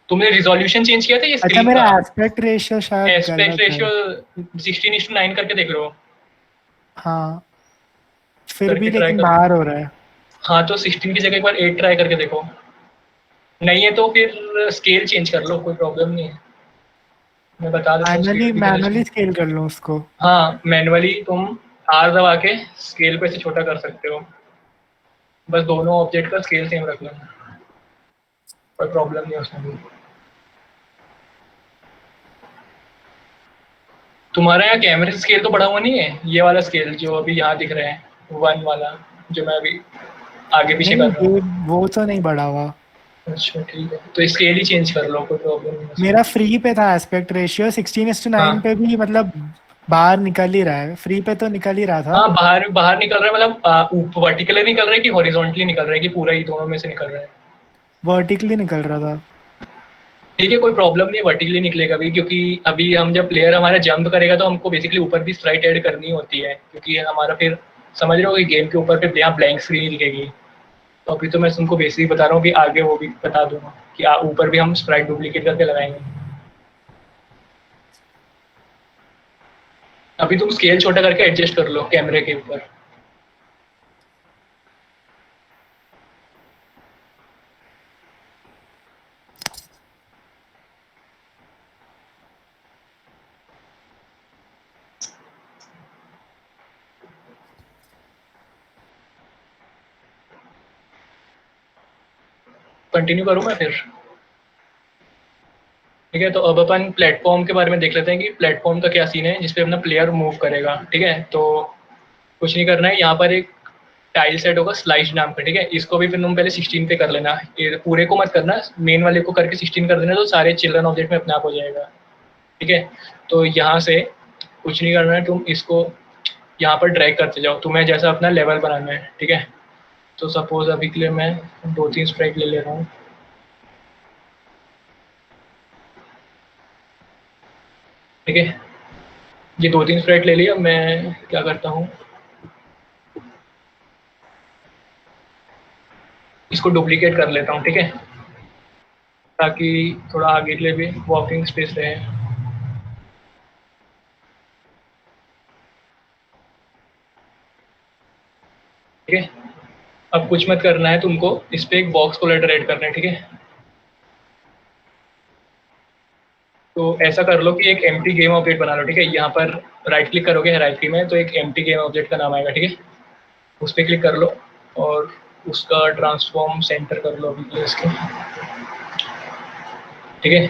तुमने रिजोल्यूशन चेंज किया था ये अच्छा, स्क्रीन मेरा का? एस्पेक्ट रेशियो शायद एस्पेक्ट गलत है। रेशियो 16:9 करके देख लो, हाँ, फिर करके भी ट्राई लेकिन करो। बाहर हो रहा है। हाँ तो 16 की जगह एक बार 8 ट्राई करके देखो, नहीं है तो फिर स्केल चेंज कर लो, कोई प्रॉब्लम नहीं है, मैं बता देता हूँ मैनुअली स्केल भी कैसे मैनुअली change- स्केल कर लूँ उसको। हाँ मैनुअली तुम आर दबा के स्केल को ऐसे छोटा कर सकते हो, बस दोनों ऑब्जेक्ट का स्केल सेम रख लेना, कोई प्रॉब्लम नहीं है उसमें भी। तुम्हारा यहाँ कैमरे स्केल तो बढ़ा हुआ नहीं है, ये वाला स्केल जो अभी यहाँ दिख रहा है 1 वाला, जो मैं अभी आगे पीछे नहीं, कर रहा हूँ। ये वो तो नहीं बढ़ा हुआ। अच्छा ठीक है, तो स्केल ही चेंज कर लो, कोई प्रॉब्लम नहीं है उसमें। मेरा फ्री पे था एस्पेक्ट रेशियो 16:9 हाँ पे भी, मतलब बाहर निकल ही रहा है। फ्री पे तो निकल ही रहा था। हाँ, बाहर बाहर निकल रहा है, मतलब वर्टिकली निकल रहा है कि हॉरिजॉन्टली निकल रहा है, कि पूरा ही दोनों में से निकल रहा है? वर्टिकली निकल रहा था। ठीक है, कोई प्रॉब्लम नहीं है, वर्टिकली निकलेगा भी, क्योंकि अभी हम जब प्लेयर हमारा जंप करेगा तो हमको बेसिकली ऊपर भी स्प्राइट ऐड करनी होती है, क्योंकि हमारा फिर समझ रहे हो कि गेम के ऊपर फिर यहाँ ब्लैंक स्क्रीन दिखेगी। तो अभी तो मैं तुमको बेसिक बता रहा हूँ, कि आगे वो भी बता दूंगा कि ऊपर भी हम स्प्राइट डुप्लीकेट करके लगाएंगे। अभी तुम स्केल छोटा करके एडजस्ट कर लो कैमरे के ऊपर। कंटिन्यू करूँ मैं फिर? ठीक है, तो अब अपन प्लेटफॉर्म के बारे में देख लेते हैं कि प्लेटफॉर्म का क्या सीन है जिसपे अपना प्लेयर मूव करेगा। ठीक है, तो कुछ नहीं करना है, यहाँ पर एक टाइल सेट होगा स्लाइस नाम का। ठीक है, इसको भी फिर तुम पहले 16 पे कर लेना, ये पूरे को मत करना, मेन वाले को करके 16 कर देना, तो सारे चिल्ड्रन ऑब्जेक्ट में अपने आप हो जाएगा। ठीक है, तो यहाँ से कुछ नहीं करना है, तुम इसको यहाँ पर ड्रैग करते जाओ, तुम्हें जैसा अपना लेवल बनाना है। ठीक है, तो सपोज अभी के लिए मैं 2-3 स्प्राइट ले रहा हूँ। ठीक है, ये 2-3 स्प्राइट ले लिया, मैं क्या करता हूँ, इसको डुप्लीकेट कर लेता हूँ। ठीक है, ताकि थोड़ा आगे के लिए भी वॉकिंग स्पेस रहे। ठीक है, अब कुछ मत करना है तुमको, इस पे एक बॉक्स कोलेटर ऐड करना है। ठीक है, तो ऐसा कर लो कि एक एम्प्टी गेम ऑब्जेक्ट बना लो। ठीक है, यहाँ पर राइट क्लिक करोगे हायरार्की में, तो एक एम्प्टी गेम ऑब्जेक्ट का नाम आएगा। ठीक है, उस पर क्लिक कर लो और उसका ट्रांसफॉर्म सेंटर कर लो अभी के लिए इसके। ठीक है,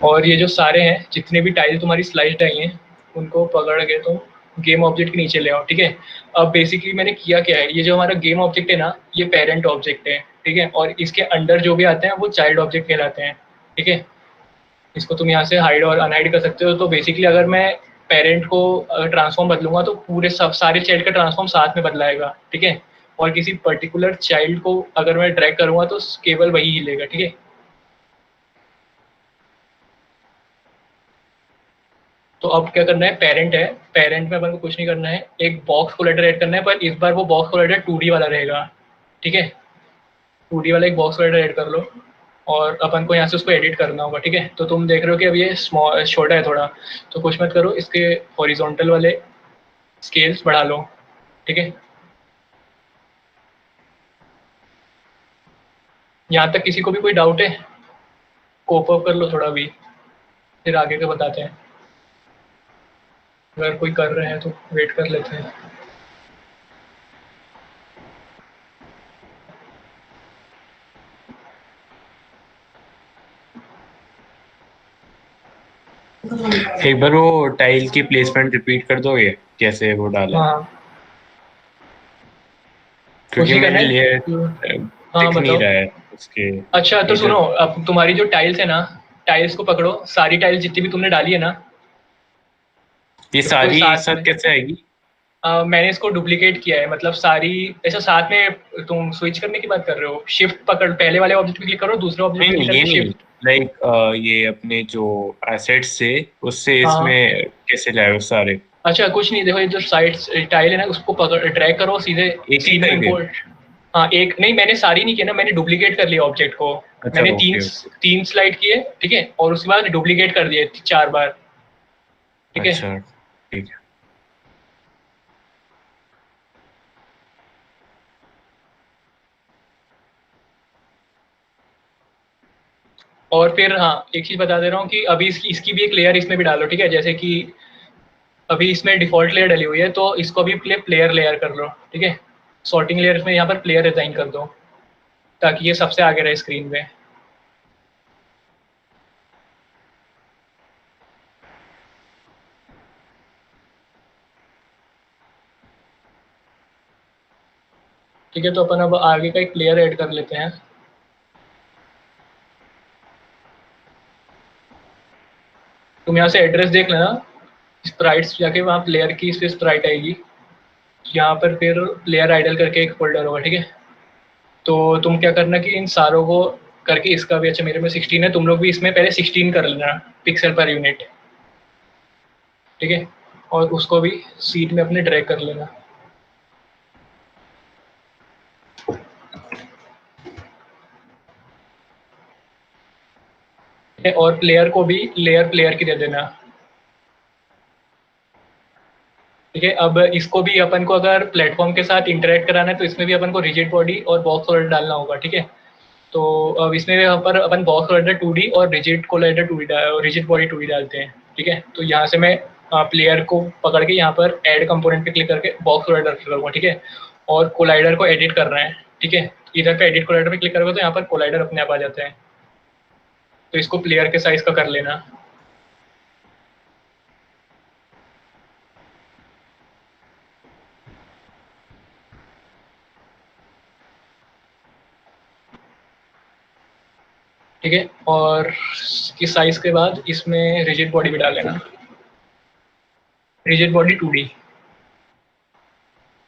और ये जो सारे हैं जितने भी टाइल तुम्हारी स्लाइड आई हैं, उनको पकड़ के तुम गेम ऑब्जेक्ट के नीचे ले आओ। ठीक है, अब बेसिकली मैंने किया क्या है, ये जो हमारा गेम ऑब्जेक्ट है ना, ये पेरेंट ऑब्जेक्ट है। ठीक है, और इसके अंडर जो भी आते हैं वो चाइल्ड ऑब्जेक्ट कहलाते हैं। ठीक है, इसको तुम यहाँ से हाइड और अनहाइड कर सकते हो। तो बेसिकली अगर मैं पेरेंट को ट्रांसफॉर्म बदलूंगा तो पूरे सब सारे चाइल्ड का ट्रांसफॉर्म साथ में बदलाएगा। ठीक है, और किसी पर्टिकुलर चाइल्ड को अगर मैं ड्रैग करूँगा तो केवल वही हिलेगा, ठीक है। तो अब क्या करना है, पेरेंट है, पेरेंट में अपन को कुछ नहीं करना है, एक बॉक्स कोलाइडर ऐड करना है, पर इस बार वो बॉक्स कोलाइडर 2D वाला रहेगा, ठीक है। 2D वाला एक बॉक्स कोलाइडर ऐड कर लो और अपन को यहाँ से उसको एडिट करना होगा, ठीक है। तो तुम देख रहे हो कि अब ये स्मॉल छोटा है थोड़ा, तो कुछ मत करो, इसके हॉरिजॉन्टल वाले स्केल्स बढ़ा लो, ठीक है। यहाँ तक किसी को भी कोई डाउट है? कोप अप कर लो थोड़ा भी, फिर आगे का बताते हैं। अगर कोई कर रहे हैं तो वेट कर लेते हैं। एक बार वो टाइल की प्लेसमेंट रिपीट कर दोगे, कैसे वो डाला? हाँ कुछ क्योंकि नहीं करना मेरे है। लिए हाँ दिख नहीं बताओ। रहा है उसके। अच्छा तो ये जो सुनो, अब तुम्हारी जो टाइल्स है ना, टाइल्स को पकड़ो, सारी टाइल्स जितनी भी तुमने डाली है ना, ये उसको सारी एक साथ साथ में कैसे आएगी? मैंने इसको डुप्लीकेट किया है, मतलब सारी ऐसा साथ में। तुम स्विच करने की बात कर रहे हो, शिफ्ट पकड़, पहले वाले ऑब्जेक्ट पे क्लिक करो, दूसरे ऑब्जेक्ट नहीं पे नहीं, क्लिक ये करके नहीं। शिफ्ट। लाइक ये अपने जो एसेट्स से उससे हाँ इसमें कैसे लाए वो सारे? अच्छा कुछ नहीं, देखो ये जो साइड टाइल है ना, उसको पकड़ ड्रैग करो सीधे एक एक सीन में करके? इंपोर्ट। हाँ एक नहीं, मैंने सारी नहीं किया ना, मैंने डुप्लीकेट कर लिया ऑब्जेक्ट को। अच्छा मैंने तीन ओके। तीन स्लाइड किए, ठीक है, और उसके बाद डुप्लीकेट कर दिए 4 बार, ठीक है। अच्छा ठीक है। और फिर हाँ एक चीज बता दे रहा हूँ कि अभी इसकी इसकी भी एक लेयर इसमें भी डालो, ठीक है। जैसे कि अभी इसमें डिफॉल्ट लेयर डली हुई है, तो इसको अभी प्लेयर लेयर कर लो, ठीक है। सॉर्टिंग लेयर में यहाँ पर प्लेयर डिजाइन कर दो, ताकि ये सबसे आगे रहे स्क्रीन पे। ठीक है, तो अपन अब आगे का एक प्लेयर ऐड कर लेते हैं। तुम यहाँ से एड्रेस देख लेना, स्प्राइट्स जाके वहाँ प्लेयर की इस पे स्प्राइट आएगी, यहाँ पर फिर प्लेयर आइडल करके एक फोल्डर होगा, ठीक है। तो तुम क्या करना कि इन सारों को करके, इसका भी, अच्छा मेरे में 16 है, तुम लोग भी इसमें पहले 16 कर लेना पिक्सल पर यूनिट, ठीक है। और उसको भी सीट में अपने ड्रैग कर लेना। और प्लेयर को भी लेयर प्लेयर की दे देना, ठीक है। अब इसको भी अपन को अगर प्लेटफॉर्म के साथ इंटरेक्ट कराना है, तो इसमें भी अपन को रिजिड बॉडी और बॉक्स कोलाइडर डालना होगा, ठीक है। तो अब इसमें यहाँ पर अपन बॉक्स कोलाइडर 2D और rigid collider 2D, rigid body 2D डालते हैं, ठीक है। तो यहाँ से मैं प्लेयर को पकड़ के यहाँ पर ऐड कंपोनेंट पे क्लिक करके बॉक्स कोलाइडर करूँगा, ठीक है। और कोलाइडर को एडिट करना है, ठीक है। इधर पे एडिट कोलाइडर पे क्लिक करोगे तो यहाँ पर कोलाइडर अपने आप आ जाते हैं। तो इसको प्लेयर के साइज का कर लेना। ठीक है, और की साइज के बाद इसमें रिजिड बॉडी भी डाल लेना, रिजिड बॉडी 2D,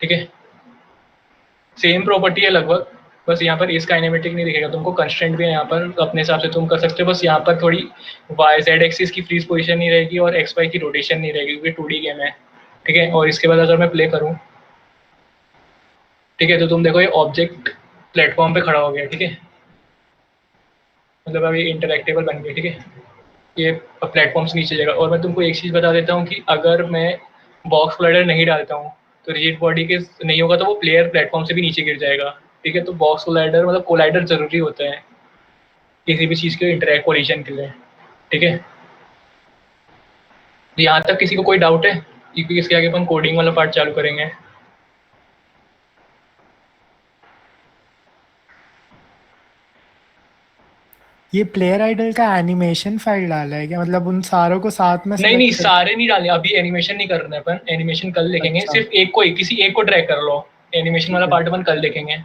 ठीक है। सेम प्रॉपर्टी है लगभग, बस यहाँ पर इसका एनिमेटिक नहीं दिखेगा तुमको, कंस्ट्रेंट भी है यहाँ पर, अपने हिसाब से तुम कर सकते हो। बस यहाँ पर थोड़ी वाई जेड एक्सिस की फ्रीज पोजीशन नहीं रहेगी और एक्स वाई की रोटेशन नहीं रहेगी, क्योंकि 2D गेम है, ठीक है। और इसके बाद अगर मैं प्ले करूँ, ठीक है, तो तुम देखो ये ऑब्जेक्ट प्लेटफॉर्म पे खड़ा हो गया, ठीक है। मतलब अभी इंटरेक्टेबल बन गया, ठीक है। ये प्लेटफॉर्म से नीचे जाएगा। और मैं तुमको एक चीज़ बता देता हूँ कि अगर मैं बॉक्स कोलाइडर नहीं डालता हूँ, तो रिजिड बॉडी के नहीं होगा, तो वो प्लेयर प्लेटफॉर्म से भी नीचे गिर जाएगा, ठीक है। तो बॉक्स कोलाइडर मतलब कोलाइडर जरूरी होता है किसी भी चीज़ के इंटरैक्ट कोलिजन के लिए, ठीक है। यहाँ तक किसी को कोई डाउट है? क्योंकि इसके आगे अपन कोडिंग वाला पार्ट चालू करेंगे। ये प्लेयर आइडल का एनिमेशन फाइल डाला है क्या, मतलब उन सारों को साथ में नहीं नहीं, सेलेक्ट करके? सारे नहीं डालने, अभी एनिमेशन नहीं करना है अपन, एनिमेशन कल देखेंगे। अच्छा सिर्फ एक को ही, किसी एक को ड्रैग कर लो, एनिमेशन ठीक वाला है। पार्ट अपन कल देखेंगे।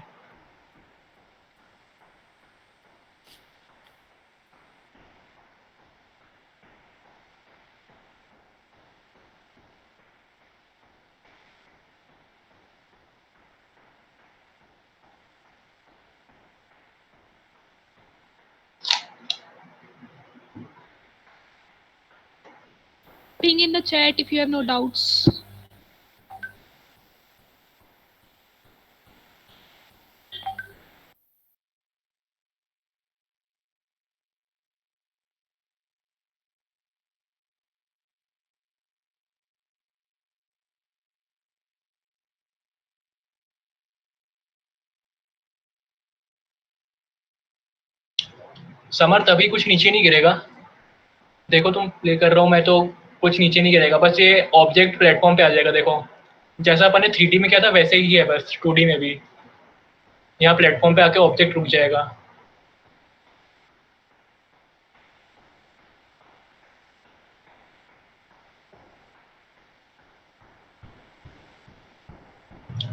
Ping in the chat if you have no doubts. Summer तभी कुछ नीचे नहीं गिरेगा। देखो तुम प्ले कर रहा हूँ मैं तो कुछ नीचे नहीं गिरेगा, बस ये ऑब्जेक्ट प्लेटफॉर्म पे आ जाएगा। देखो जैसा अपन ने 3D में किया था वैसे ही है, बस 2D में भी यहाँ प्लेटफॉर्म पे आके ऑब्जेक्ट रुक जाएगा।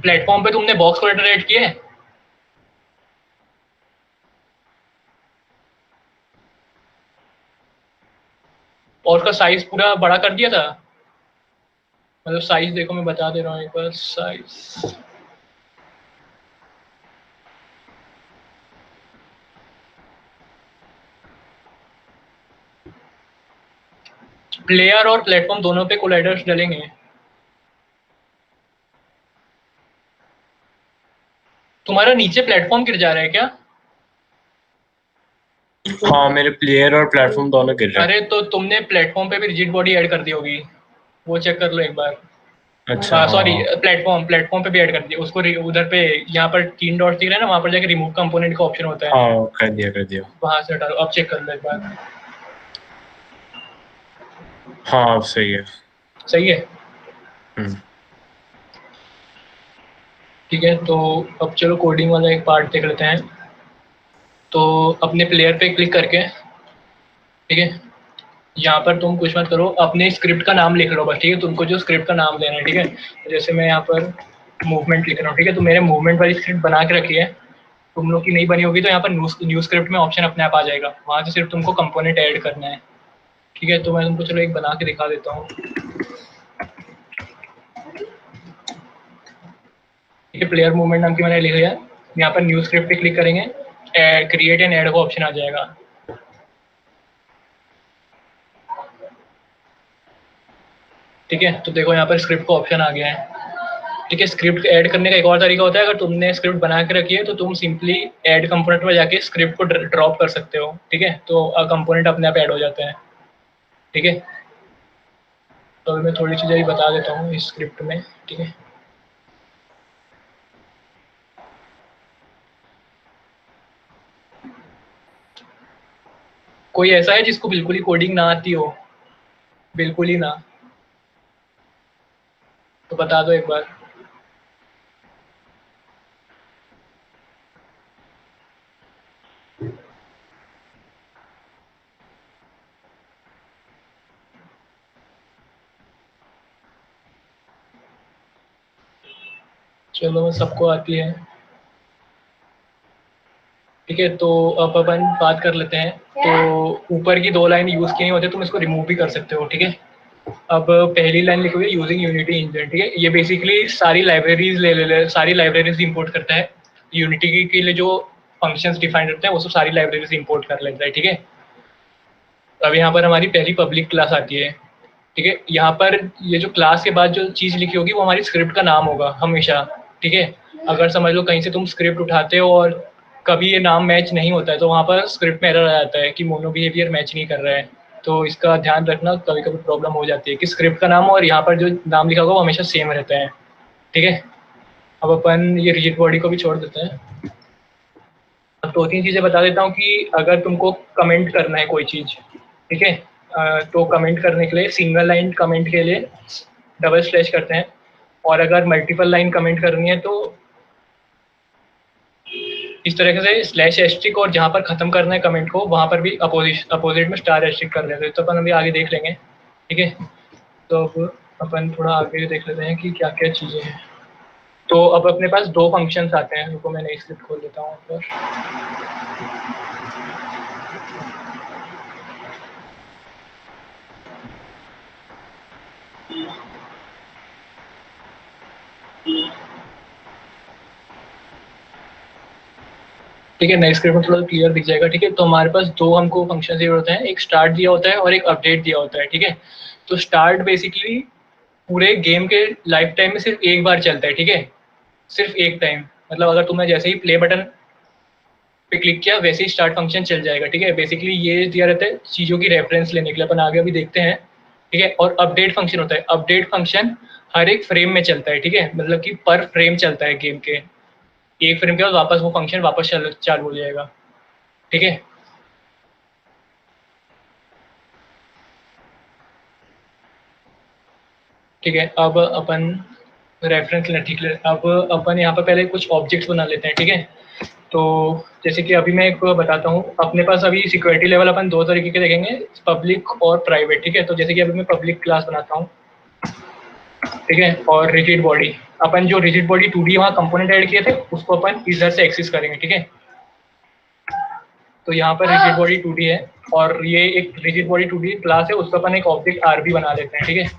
प्लेटफॉर्म पे तुमने बॉक्स कोलेक्टर ऐड किए हैं? और उसका साइज पूरा बड़ा कर दिया था? मतलब साइज देखो, मैं बता दे रहा हूँ एक बार साइज। प्लेयर और प्लेटफॉर्म दोनों पे कोलाइडर्स डलेंगे। तुम्हारा नीचे प्लेटफॉर्म गिर जा रहा है क्या? हाँ मेरे प्लेयर और प्लेटफॉर्म दोनों गिर रहे हैं। अरे तो तुमने प्लेटफॉर्म पे भी रिजिड बॉडी ऐड कर दी होगी, वो चेक कर लो एक बार। अच्छा सॉरी, हाँ। प्लेटफॉर्म पे भी ऐड कर दिया उसको। उधर पे यहाँ पर 3 डॉट्स दिख रहे हैं ना, वहाँ पर जाके रिमूव कंपोनेंट का ऑप्शन होता है, हाँ कर दिया। वहां से हटा दो। अब चेक कर लो एक बार। हाँ अब सही है। सही है, हम्म। ठीक है। तो अब चलो कोडिंग वाला एक पार्ट देख लेते हैं। तो अपने प्लेयर पे क्लिक करके, ठीक है, यहाँ पर तुम कुछ मत करो, अपने स्क्रिप्ट का नाम लिख लो बस, ठीक है। तुमको जो स्क्रिप्ट का नाम देना है, ठीक है। तो जैसे मैं यहाँ पर मूवमेंट लिख रहा हूँ, ठीक है। तो मैंने मूवमेंट वाली स्क्रिप्ट बना के रखी है। तुम लोग की नहीं बनी होगी तो यहाँ पर न्यू स्क्रिप्ट में ऑप्शन अपने आप आ जाएगा, वहाँ से सिर्फ तुमको कंपोनेंट ऐड करना है, ठीक है। तो मैं तुमको चलो एक बना के दिखा देता हूँ, ठीक है। प्लेयर मूवमेंट नाम की मैंने लिखा है। यहाँ पर न्यू स्क्रिप्ट पे क्लिक करेंगे, क्रिएट एंड ऐड का ऑप्शन आ जाएगा, ठीक है। तो देखो यहाँ पर स्क्रिप्ट का ऑप्शन आ गया है, ठीक है। स्क्रिप्ट ऐड करने का एक और तरीका होता है, अगर तुमने स्क्रिप्ट बना के रखी है तो तुम सिंपली ऐड कंपोनेंट में जाके स्क्रिप्ट को ड्रॉप कर सकते हो, ठीक है। तो कंपोनेंट अपने आप ऐड हो जाते हैं, ठीक है। तो अभी मैं थोड़ी चीज़ें ही बता देता हूँ इस स्क्रिप्ट में, ठीक है। कोई ऐसा है जिसको बिल्कुल ही कोडिंग ना आती हो? बिल्कुल ही ना? तो बता दो एक बार। चलो सबको आती है, ठीक है। तो अब अपन बात कर लेते हैं। तो ऊपर की 2 लाइन यूज़ की नहीं होती, तुम इसको रिमूव भी कर सकते हो, ठीक है। अब पहली लाइन लिखी हुई है यूजिंग यूनिटी इंजन, ठीक है। ये बेसिकली सारी लाइब्रेरीज सारी लाइब्रेरीज इंपोर्ट करता है। यूनिटी के लिए जो फंक्शंस डिफाइन करते हैं वो सब सारी लाइब्रेरीज इंपोर्ट कर लेता है, ठीक है। अब यहाँ पर हमारी पहली पब्लिक क्लास आती है, ठीक है। यहाँ पर ये जो क्लास के बाद जो चीज़ लिखी होगी वो हमारी स्क्रिप्ट का नाम होगा हमेशा, ठीक है। अगर समझ लो कहीं से तुम स्क्रिप्ट उठाते हो और कभी ये नाम मैच नहीं होता है तो वहाँ पर स्क्रिप्ट में एरर आ जाता है कि मोनो बिहेवियर मैच नहीं कर रहा है। तो इसका ध्यान रखना, कभी कभी प्रॉब्लम हो जाती है कि स्क्रिप्ट का नाम और यहाँ पर जो नाम लिखा होगा वो हमेशा सेम रहता है, ठीक है। अब अपन ये रिजिड बॉडी को भी छोड़ देते हैं। अब 2-3 चीज़ें बता देता हूँ कि अगर तुमको कमेंट करना है कोई चीज़, ठीक है, तो कमेंट करने के लिए सिंगल लाइन कमेंट के लिए डबल स्लैश करते हैं, और अगर मल्टीपल लाइन कमेंट करनी है तो इस तरह से स्लैश एस्ट्रिक, और जहाँ पर खत्म करना है कमेंट को वहाँ पर भी अपोजिट में स्टार एस्ट्रिक कर देते हैं। तो अपन अभी आगे देख लेंगे, ठीक है। तो अब अपन थोड़ा आगे देख लेते हैं कि क्या क्या चीज़ें हैं। तो अब अपने पास 2 फंक्शंस आते हैं, रुको मैं नई स्क्रिप्ट खोल देता हूँ पर। ठीक है, नई स्क्रिप्ट में थोड़ा क्लियर दिख जाएगा। ठीक है, तो हमारे पास दो हमको फंक्शन दिए होते हैं, एक स्टार्ट दिया होता है और एक अपडेट दिया होता है। ठीक है, तो स्टार्ट बेसिकली पूरे गेम के लाइफ टाइम में सिर्फ एक बार चलता है। ठीक है, सिर्फ एक टाइम, मतलब अगर तुमने जैसे ही प्ले बटन पे क्लिक किया वैसे ही स्टार्ट फंक्शन चल जाएगा। ठीक है, बेसिकली ये दिया रहता है चीज़ों की रेफरेंस लेने के लिए, अपन आगे अभी देखते हैं। ठीक है, और अपडेट फंक्शन होता है, अपडेट फंक्शन हर एक फ्रेम में चलता है। ठीक है, मतलब कि पर फ्रेम चलता है गेम के, एक फ्रेम के बाद वापस वो फंक्शन वापस चालू हो जाएगा। ठीक है, ठीक है, अब अपन रेफरेंस लेना। ठीक है, अब अपन यहाँ पर पहले कुछ ऑब्जेक्ट्स बना लेते हैं। ठीक है, तो जैसे कि अभी मैं एक बताता हूँ, अपने पास अभी सिक्योरिटी लेवल अपन दो तरीके के देखेंगे, पब्लिक और प्राइवेट। ठीक है, तो जैसे कि अभी मैं पब्लिक क्लास बनाता हूँ। ठीक है, और रिजिड बॉडी, अपन जो रिजिड बॉडी 2D वहाँ कंपोनेंट ऐड किए थे उसको अपन इधर से एक्सेस करेंगे। ठीक है, तो यहाँ पर रिजिड बॉडी 2D है और ये एक रिजिड बॉडी 2D क्लास है, उसका अपन एक ऑब्जेक्ट RB बना लेते हैं। ठीक है,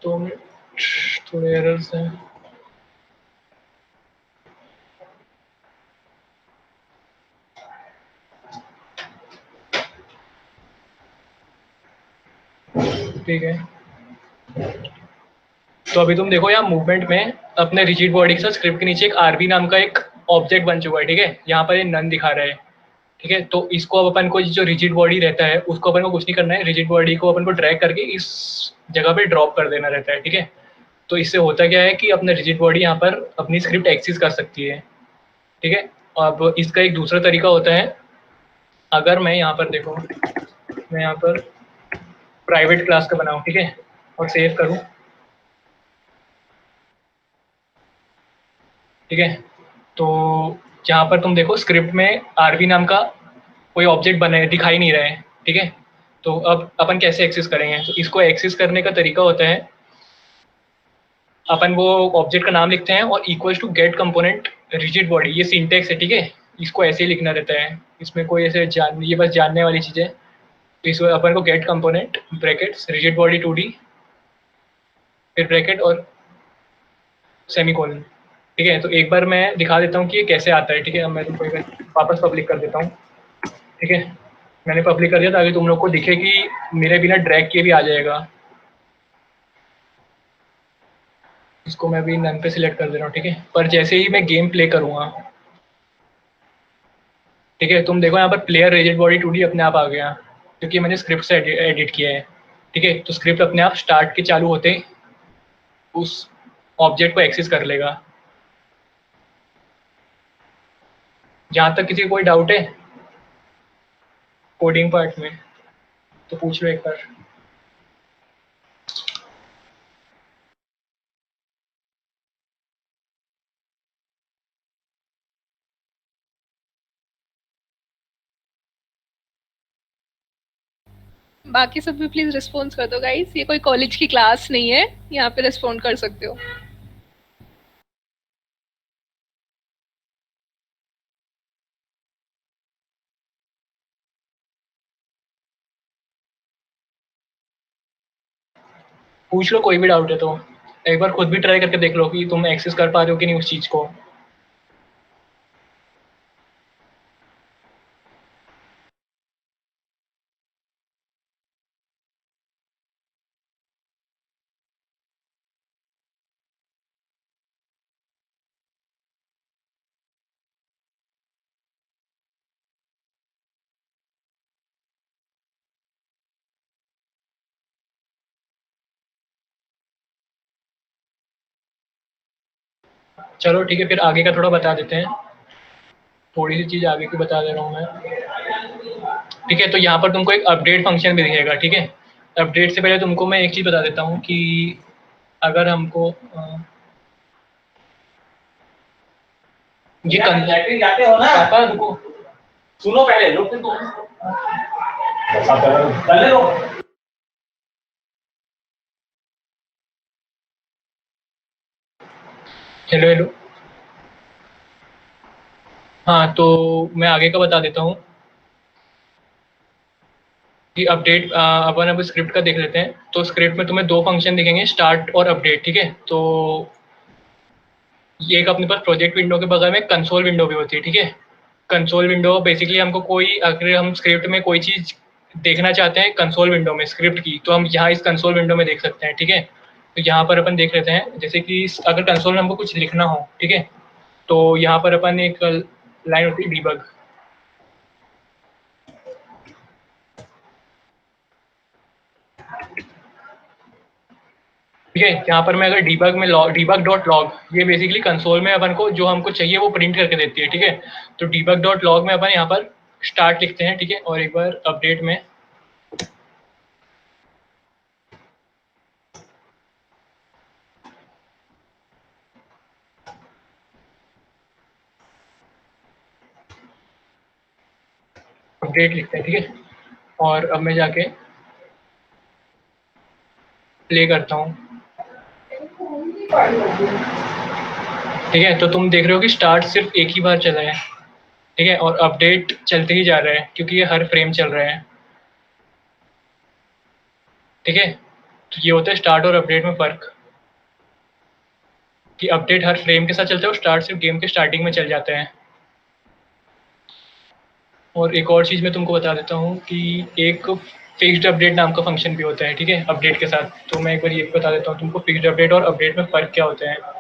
तो थोड़े एरर्स हैं। ठीक है, तो अभी तुम देखो यहाँ मूवमेंट में अपने रिजिड बॉडी के साथ स्क्रिप्ट के नीचे एक RB नाम का एक ऑब्जेक्ट बन चुका है। ठीक है, यहाँ पर ये नन दिखा रहा है। ठीक है, तो इसको अब अपन को जो रिजिड बॉडी रहता है उसको अपन को कुछ नहीं करना है, रिजिड बॉडी को अपन को ड्रैग करके इस जगह पे ड्रॉप कर देना रहता है। ठीक है, तो इससे होता क्या है कि अपना रिजिड बॉडी यहाँ पर अपनी स्क्रिप्ट एक्सेस कर सकती है। ठीक है, अब इसका एक दूसरा तरीका होता है, अगर मैं यहाँ पर देखो, मैं यहाँ पर प्राइवेट क्लास का बनाऊँ। ठीक है, और सेव करूँ। ठीक है, तो जहाँ पर तुम देखो स्क्रिप्ट में RB नाम का कोई ऑब्जेक्ट बने दिखाई नहीं रहा है। ठीक है, तो अब अपन कैसे एक्सेस करेंगे, तो इसको एक्सेस करने का तरीका होता है, अपन वो ऑब्जेक्ट का नाम लिखते हैं और equal to get component rigid body, ये सिंटेक्स है। ठीक है, इसको ऐसे ही लिखना रहता है, इसमें कोई ऐसे ये बस जानने वाली चीज़ है। तो इसको अपन को get component brackets rigid body 2D फिर ब्रैकेट और सेमीकोलन। ठीक है, तो एक बार मैं दिखा देता हूँ कि ये कैसे आता है। ठीक है, अब मैं तुमको एक बार वापस पब्लिक कर देता हूँ। ठीक है, मैंने पब्लिक कर दिया ताकि तुम लोग को दिखे कि मेरे बिना ड्रैग किए भी आ जाएगा। इसको मैं अभी नन पे सिलेक्ट कर दे रहा हूँ। ठीक है, पर जैसे ही मैं गेम प्ले करूँगा, ठीक है, तुम देखो यहाँ पर प्लेयर रिजिड बॉडी 2D अपने आप आ गया, क्योंकि मैंने स्क्रिप्ट से एडिट किया है। ठीक है, तो स्क्रिप्ट अपने आप स्टार्ट के चालू होते ही उस ऑब्जेक्ट को एक्सेस कर लेगा। जहाँ तक किसी को कोई डाउट है कोडिंग पार्ट में तो पूछ लो एक बार। बाकी सब भी प्लीज रिस्पॉन्स कर दो गाइस, ये कोई कॉलेज की क्लास नहीं है, यहाँ पे रिस्पॉन्ड कर सकते हो। पूछ लो कोई भी डाउट है तो, एक बार खुद भी ट्राई करके देख लो कि तुम एक्सेस कर पा रहे हो कि नहीं उस चीज़ को। चलो ठीक है, फिर आगे का थोड़ा बता देते हैं, थोड़ी सी चीज़ आगे की बता दे रहा हूँ मैं। ठीक है, तो यहाँ पर तुमको एक अपडेट फंक्शन भी दिखेगा। ठीक है, अपडेट से पहले तुमको मैं एक चीज़ बता देता हूँ कि अगर हमको ये लैट्रिन जाते हो ना पापा, रुको सुनो पहले लोग तो कर ले लो। हेलो हेलो, हाँ, तो मैं आगे का बता देता हूँ कि अपडेट अपन अब स्क्रिप्ट का देख लेते हैं। तो स्क्रिप्ट में तुम्हें दो फंक्शन दिखेंगे, स्टार्ट और अपडेट, ठीक है। तो ये एक अपने पास प्रोजेक्ट विंडो के बगल में कंसोल विंडो भी होती है, ठीक है। कंसोल विंडो बेसिकली हमको कोई, अगर हम स्क्रिप्ट में कोई चीज़ देखना चाहते हैं कंसोल विंडो में स्क्रिप्ट की, तो हम यहाँ इस कंसोल विंडो में देख सकते हैं, ठीक है। तो यहाँ पर अपन देख लेते हैं, जैसे कि अगर कंसोल में हमको कुछ लिखना हो, ठीक है, तो यहाँ पर अपन एक लाइन होती है डीबग, ठीक है। यहाँ पर मैं अगर डीबग में डीबग डॉट लॉग, ये बेसिकली कंसोल में अपन को जो हमको चाहिए वो प्रिंट करके देती है, ठीक है। तो डीबग डॉट लॉग में अपन यहाँ पर स्टार्ट लिखते हैं, ठीक है। और एक बार अपडेट में अपडेट लिखते हैं, ठीक है। और अब मैं जाके प्ले करता हूँ, ठीक है। तो तुम देख रहे हो कि स्टार्ट सिर्फ एक ही बार चला है, ठीक है, और अपडेट चलते ही जा रहा है क्योंकि ये हर फ्रेम चल रहा है, ठीक है। तो ये होता है स्टार्ट और अपडेट में फ़र्क, कि अपडेट हर फ्रेम के साथ चलता है और स्टार्ट सिर्फ गेम के स्टार्टिंग में चल जाता है। और एक और चीज़ मैं तुमको बता देता हूँ कि एक फिक्स्ड अपडेट नाम का फंक्शन भी होता है, ठीक है, अपडेट के साथ। तो मैं एक बार ये भी बता देता हूँ तुमको, फिक्स्ड अपडेट और अपडेट में फ़र्क क्या होता है।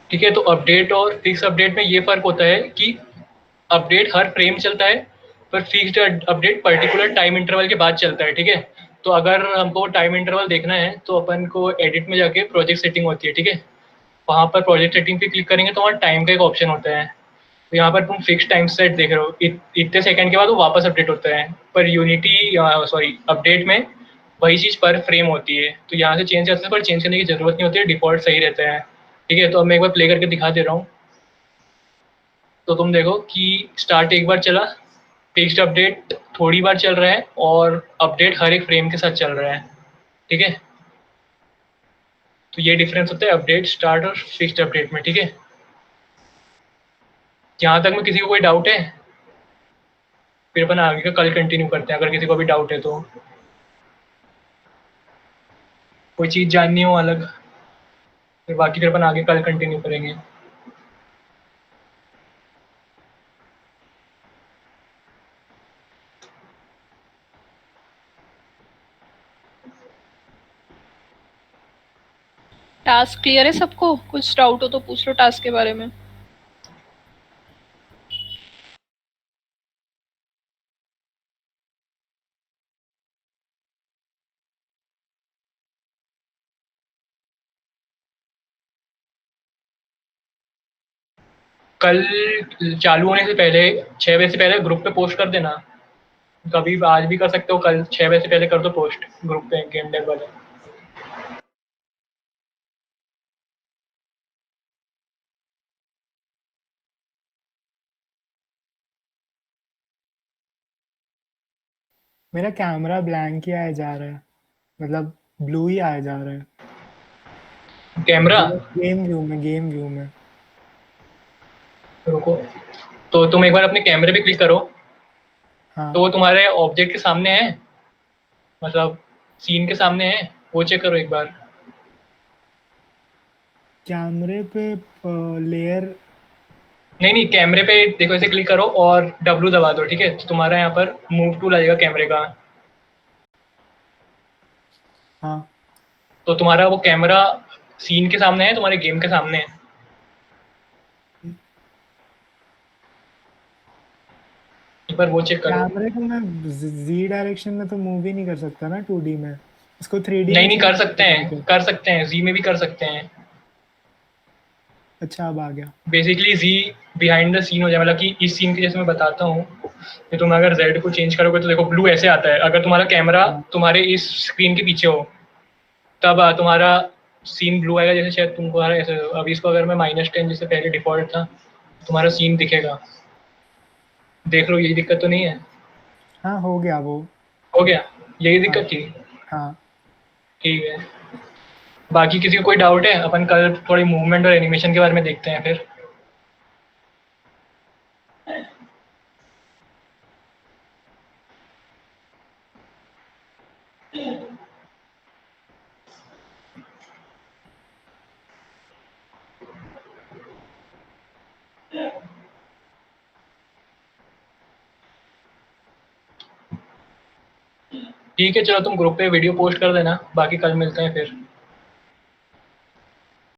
ठीक है, तो अपडेट और फिक्स अपडेट में ये फ़र्क होता है कि अपडेट हर फ्रेम चलता है, पर fixed update particular time interval के बाद चलता है, ठीक है। तो अगर हमको टाइम इंटरवल देखना है तो अपन को एडिट में जाके प्रोजेक्ट सेटिंग होती है, ठीक है। वहाँ पर प्रोजेक्ट सेटिंग पे क्लिक करेंगे तो वहाँ टाइम का एक ऑप्शन होता है। तो यहाँ पर तुम फिक्स टाइम सेट देख रहे हो, इतने सेकंड के बाद वो वापस अपडेट होता है। पर यूनिटी सॉरी अपडेट में वही चीज़ पर फ्रेम होती है, तो यहाँ से चेंज करते हैं, पर चेंज करने की ज़रूरत नहीं होती है, डिफ़ॉल्ट सही रहता है, ठीक है। तो अब मैं एक बार प्ले करके दिखा दे रहा हूँ। तो तुम देखो कि स्टार्ट एक बार चला, फिक्स्ड अपडेट थोड़ी बार चल रहा है, और अपडेट हर एक फ्रेम के साथ चल रहा है, ठीक है। तो ये डिफरेंस होता है अपडेट स्टार्ट और फिक्स्ड अपडेट में, ठीक है। यहाँ तक में किसी को कोई डाउट है? फिर अपन आगे का कल कंटिन्यू करते हैं, अगर किसी को भी डाउट है तो। कोई चीज़ जाननी हो अलग, फिर बाकी फिर अपन आगे कल कंटिन्यू करेंगे। टास्क क्लियर है सबको? कुछ डाउट हो तो पूछ लो टास्क के बारे में। कल चालू होने से पहले 6 बजे से पहले ग्रुप पे पोस्ट कर देना। कभी आज भी कर सकते हो, कल 6 बजे से पहले कर दो पोस्ट ग्रुप पे गेम डेव वाले। मेरा कैमरा ब्लैंक ही आया जा रहा है, मतलब ब्लू ही आया जा रहा है कैमरा गेम व्यू में। रुको, तो तुम एक बार अपने कैमरे पे क्लिक करो। हाँ तो वो तुम्हारे ऑब्जेक्ट के सामने है, मतलब सीन के सामने है, वो चेक करो एक बार। कैमरे पे लेयर नहीं, कैमरे पे देखो, ऐसे क्लिक करो और W दबा दो, ठीक है। तो तुम्हारा यहाँ पर मूव टूल आ जाएगा कैमरे का। हाँ तो तुम्हारा वो कैमरा सीन के सामने है, तुम्हारे गेम के सामने है। एक बार वो चेक करो। कैमरे को मैं जी डायरेक्शन में तो मूव ही नहीं कर सकता ना 2D में, इसको 3D नहीं, में कर change सकते हैं, कर सकते हैं, जी में भी कर सकते हैं। अच्छा अब आ गया। बेसिकली जी बिहाइंड द सीन हो जाए, मतलब कि इस सीन के जैसे मैं बताता हूँ कि तुम अगर जेड को चेंज करोगे तो देखो ब्लू ऐसे आता है। अगर तुम्हारा कैमरा तुम्हारे इस स्क्रीन के पीछे हो, तब तुम्हारा सीन ब्लू आएगा, जैसे शायद तुमको आ रहा है ऐसे। अभी इसको अगर मैं -10 जैसे पहले डिफॉल्ट था, तुम्हारा सीन दिखेगा। देख लो, यही दिक्कत तो नहीं है? हाँ हो गया वो। हो गया, यही हाँ दिक्कत थी। हाँ। ठीक है, बाकी किसी को कोई डाउट है? अपन कल थोड़ी मूवमेंट और एनिमेशन के बारे में देखते हैं फिर। ठीक है, चलो तुम ग्रुप पे वीडियो पोस्ट कर देना, बाकी कल मिलते हैं फिर।